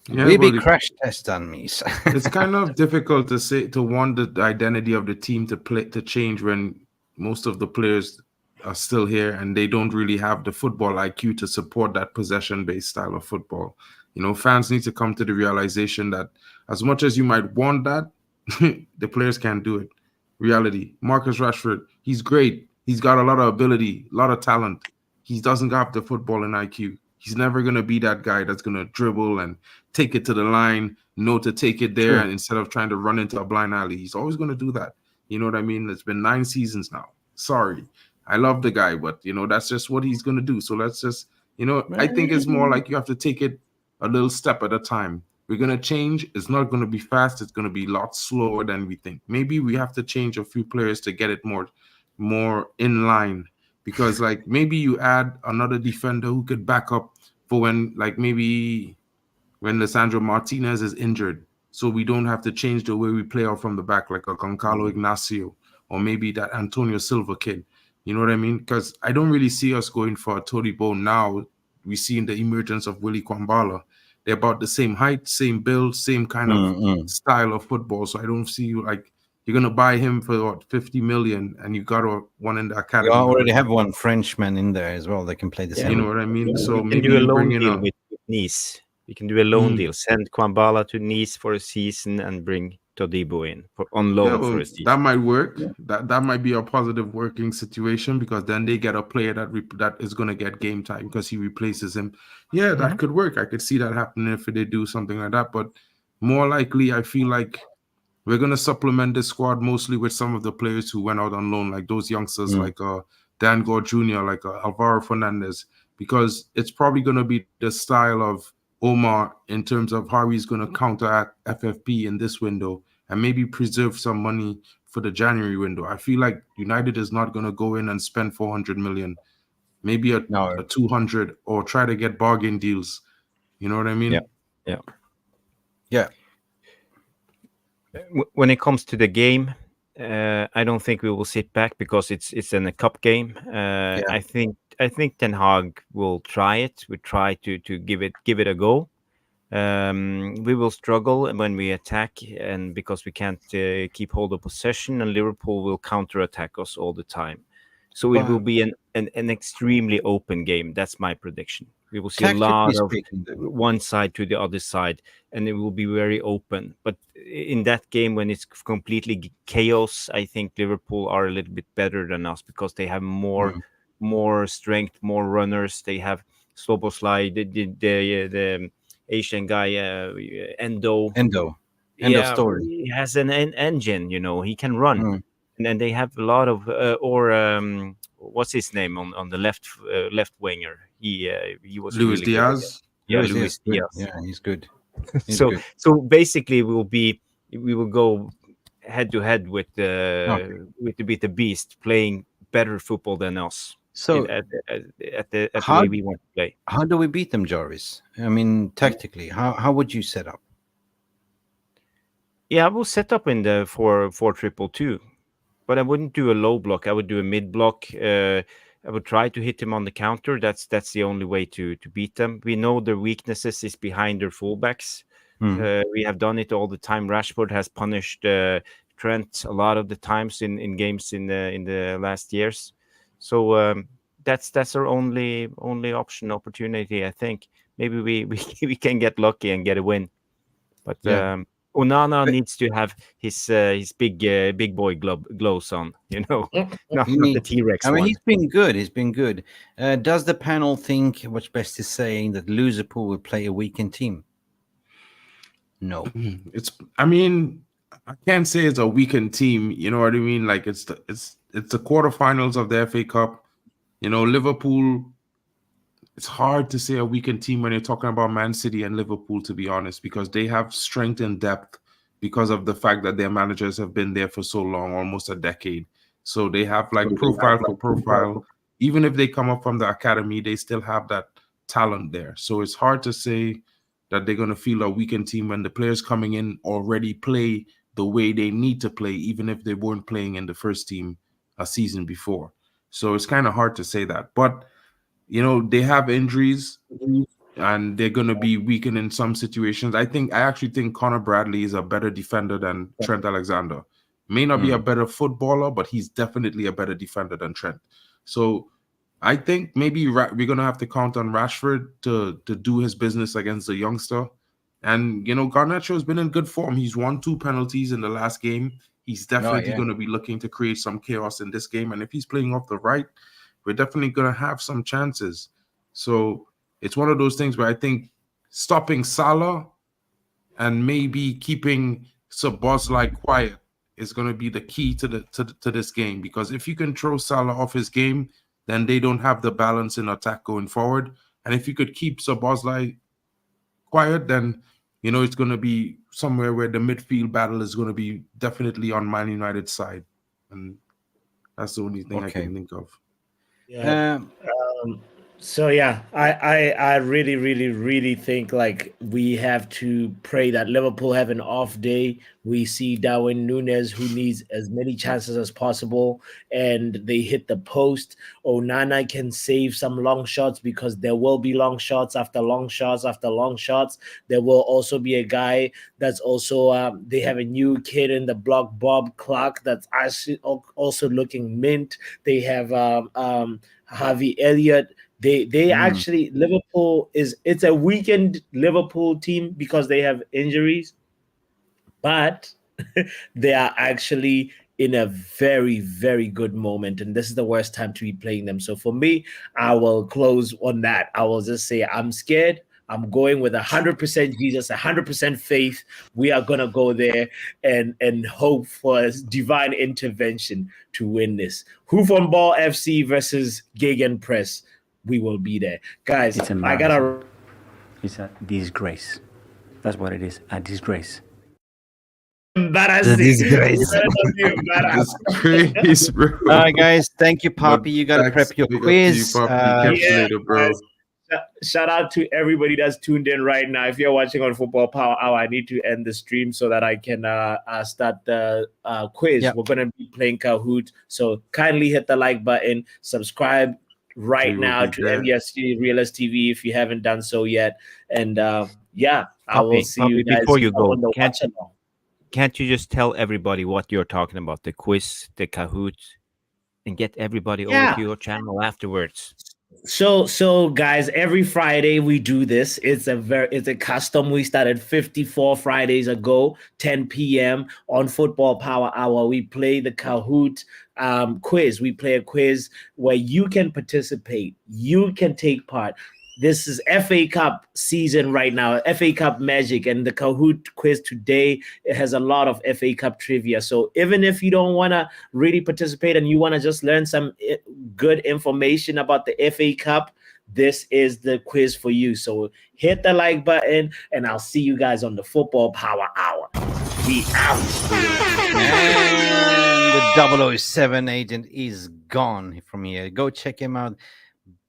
Yeah, We be well, crash test on me. So. it's kind of difficult to want the identity of the team to change when most of the players are still here and they don't really have the football IQ to support that possession-based style of football. Fans need to come to the realization that as much as you might want that, the players can't do it. Reality. Marcus Rashford, he's great. He's got a lot of ability, a lot of talent. He doesn't have the football and IQ. He's never going to be that guy that's going to dribble and take it to the line, know to take it there, and instead of trying to run into a blind alley. He's always going to do that. You know what I mean? It's been 9 seasons now. Sorry. I love the guy, but, that's just what he's going to do. So let's just, I think it's more like you have to take it a little step at a time. We're going to change. It's not going to be fast. It's going to be a lot slower than we think. Maybe we have to change a few players to get it more in line, because like maybe you add another defender who could back up for when like maybe when Lisandro Martinez is injured, so we don't have to change the way we play out from the back, like a Goncalo Ignacio or maybe that Antonio Silva kid. You know what I mean? Because I don't really see us going for a Todibo now. We see in the emergence of Willy Kwambala. They're about the same height, same build, same kind of style of football. So I don't see like you're gonna buy him for what, 50 million, and you got one in the academy. You already have one Frenchman in there as well that can play the same. You know what I mean? So we maybe can do a you loan bring in deal with Nice. We can do a loan deal. Send Kwambala to Nice for a season and bring Todibo in on loan for a season. That might work. That might be a positive working situation, because then they get a player that is going to get game time because he replaces him. Yeah, that could work. I could see that happening if they do something like that. But more likely, I feel like we're going to supplement this squad mostly with some of the players who went out on loan, like those youngsters like Dan Gore Jr., like Alvaro Fernandez, because it's probably going to be the style of Omar in terms of how he's going to counteract FFP in this window and maybe preserve some money for the January window. I feel like United is not going to go in and spend 400 million, maybe a 200, or try to get bargain deals. You know what I mean? Yeah. When it comes to the game, I don't think we will sit back because it's in a cup game. I I think Ten Hag will try it. We try to give it a go. We will struggle when we attack, and because we can't keep hold of possession, and Liverpool will counter-attack us all the time. So it will be an extremely open game. That's my prediction. We will see a lot of one side to the other side, and it will be very open. But in that game, when it's completely chaos, I think Liverpool are a little bit better than us because they have more strength, more runners. They have Sloboslai, the Asian guy, Endo. End of story. He has an engine. He can run. And then they have a lot of what's his name on the left winger? He was Luis really Diaz. Good. Yeah, Yes, Luis good. Diaz. Yeah, he's good. He's So good. so basically, we will go head to head with the beast, playing better football than us. So at the way we want to play. how do we beat them, Jarvis? I mean, tactically, how would you set up? Yeah, I will set up in the 4-4-2, but I wouldn't do a low block. I would do a mid block. I would try to hit him on the counter. That's the only way to beat them. We know their weaknesses is behind their fullbacks. We have done it all the time. Rashford has punished Trent a lot of the times in games in the last years. So that's our only opportunity. I think maybe we can get lucky and get a win, but. Yeah. Onana needs to have his big boy gloves on, not the T-Rex I mean, one. he's been good. He's been good. Does the panel think what's best is saying that Liverpool will play a weakened team? No. I mean, I can't say it's a weakened team. You know what I mean? Like it's the quarterfinals of the FA Cup. Liverpool. It's hard to say a weakened team when you're talking about Man City and Liverpool, to be honest, because they have strength and depth because of the fact that their managers have been there for so long, almost a decade. So they have profile for profile. Even if they come up from the academy, they still have that talent there. So it's hard to say that they're going to feel a weakened team when the players coming in already play the way they need to play, even if they weren't playing in the first team a season before. So it's kind of hard to say that. But they have injuries and they're going to be weakened in some situations. I actually think Connor Bradley is a better defender than Trent Alexander. May not be a better footballer, but he's definitely a better defender than Trent. So I think maybe we're going to have to count on Rashford to do his business against the youngster. And, Garnacho has been in good form. He's won 2 penalties in the last game. He's definitely going to be looking to create some chaos in this game. And if he's playing off the right, we're definitely going to have some chances. So it's one of those things where I think stopping Salah and maybe keeping Szoboszlai quiet is going to be the key to this game. Because if you can throw Salah off his game, then they don't have the balance in attack going forward. And if you could keep Szoboszlai quiet, then, it's going to be somewhere where the midfield battle is going to be definitely on Man United's side. And that's the only thing I can think of. Yeah. So yeah, I really, really, really think like we have to pray that Liverpool have an off day. We see Darwin Núñez, who needs as many chances as possible, and they hit the post. Onana can save some long shots because there will be long shots after long shots after long shots. There will also be a guy that's also they have a new kid in the block, Bob Clark, that's actually also looking mint. They have Harvey Elliott. They actually, Liverpool it's a weakened Liverpool team because they have injuries, but they are actually in a very, very good moment, and this is the worst time to be playing them. So for me, I will close on that. I will just say I'm scared. I'm going with 100% Jesus, 100% faith. We are gonna go there and hope for a divine intervention to win this. Hoof on Ball FC versus Gegenpress. We will be there, guys. It's a disgrace. That's what it is. A disgrace. The disgrace. Disgrace, bro. All right, guys. Thank you, Poppy. You got to prep your quiz. Catch you later, bro. Shout out to everybody that's tuned in right now. If you're watching on Football Power Hour, I need to end the stream so that I can start the quiz. We're going to be playing Kahoot. So kindly hit the like button, subscribe, right We will now be to there. MUFC Realist TV if you haven't done so yet. And yeah, I will Poppy, see you guys before you go, on the watch along. can't you just tell everybody what you're talking about? The quiz, the Kahoot, and get everybody over Yeah. to your channel afterwards. So guys, every Friday we do this. It's a custom. We started 54 Fridays ago, 10 p.m. on Football Power Hour. We play the Kahoot quiz. We play a quiz where you can participate. You can take part. This is FA Cup season right now, FA Cup magic, and the Kahoot quiz today, it has a lot of FA Cup trivia. So even if you don't want to really participate and you want to just learn some good information about the FA Cup, this is the quiz for you. So hit the like button, and I'll see you guys on the Football Power Hour. We out. And the 007 agent is gone from here. Go check him out.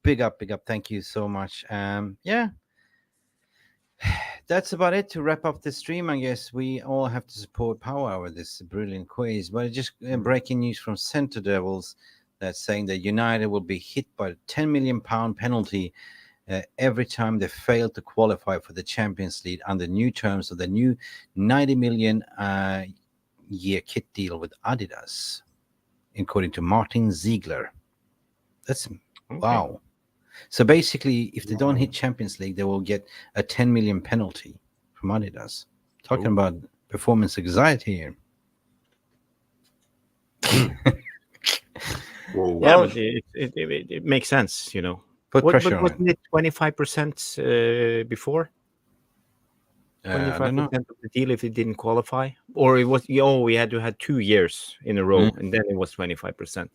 Big up, big up. Thank you so much. Yeah, that's about it to wrap up the stream. I guess we all have to support Power Hour, this brilliant quiz. But just breaking news from Centre Devils that's saying that United will be hit by a £10 million penalty every time they fail to qualify for the Champions League under new terms of the new 90 million year kit deal with Adidas, according to Martin Ziegler. That's wow. So basically, if they don't hit Champions League, they will get a 10 million penalty from Adidas. Talking about performance anxiety here. Whoa. Yeah, but it makes sense, you know. Put pressure on wasn't it 25% before? I don't know. 25% of the deal if it didn't qualify, or it was we had to have 2 years in a row, and then it was 25%.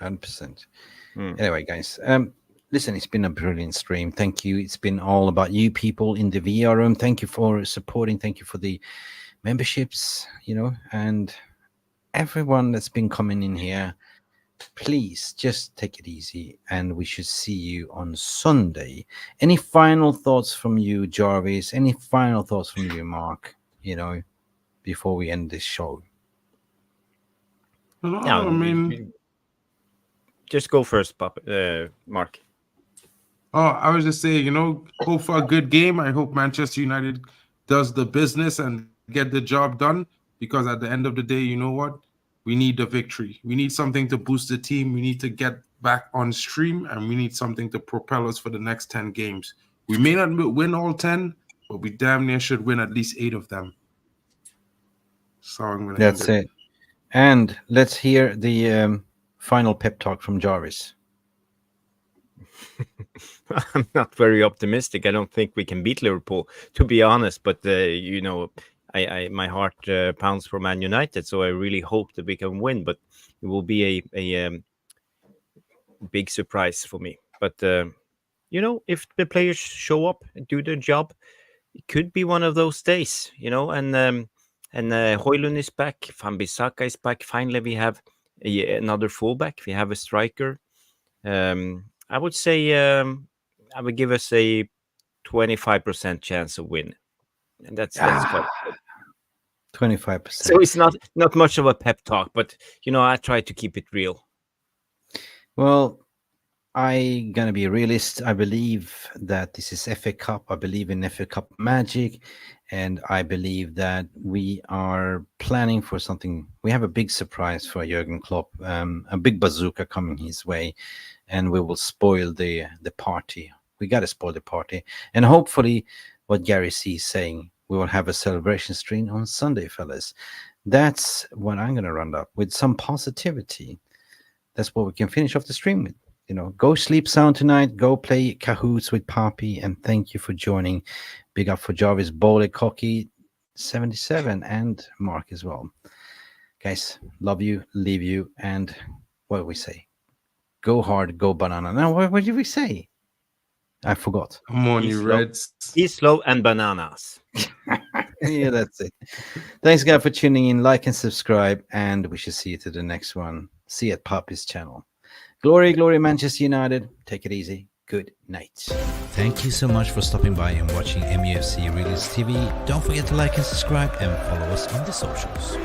100%. Anyway, guys, listen, it's been a brilliant stream. Thank you. It's been all about you people in the VR room. Thank you for supporting. Thank you for the memberships, and everyone that's been coming in here. Please just take it easy, and we should see you on Sunday. Any final thoughts from you, Jarvis? Any final thoughts from you, Mark? Before we end this show. I mean, just go first, Mark. Oh, I was just saying, hope for a good game. I hope Manchester United does the business and get the job done, because at the end of the day, you know what? We need the victory. We need something to boost the team. We need to get back on stream, and we need something to propel us for the next 10 games. We may not win all 10, but we damn near should win at least 8 of them. So I'm gonna That's it. And let's hear the final pep talk from Jarvis. I'm not very optimistic. I don't think we can beat Liverpool, to be honest. But my heart pounds for Man United, so I really hope that we can win. But it will be a big surprise for me. But if the players show up and do their job, it could be one of those days. And Højlund is back. Van Bissaka is back. Finally, we have another fullback. We have a striker. I would say I would give us a 25% chance of win, and that's quite good. 25%. So it's not much of a pep talk, but I try to keep it real. Well, I'm gonna be a realist. I believe that this is FA Cup. I believe in FA Cup magic, and I believe that we are planning for something. We have a big surprise for Jurgen Klopp, a big bazooka coming his way, and we will spoil the party. We got to spoil the party, and hopefully, what Gary C is saying, we will have a celebration stream on Sunday, fellas. That's what I'm gonna round up with, some positivity. That's what we can finish off the stream with. Go sleep sound tonight. Go play Kahoots with Poppy, and thank you for joining. Big up for Jarvis, Bowley, Cocky, 77, and Mark as well. Guys, love you, leave you, and what do we say? Go hard, go banana. Now, what did we say? I forgot. Come on, you Reds. Be slow and bananas. Yeah, that's it. Thanks, guys, for tuning in. Like and subscribe, and we should see you to the next one. See you at Poppy's channel. Glory, glory, Manchester United. Take it easy. Good night. Thank you so much for stopping by and watching MUFC Realist TV. Don't forget to like and subscribe and follow us on the socials.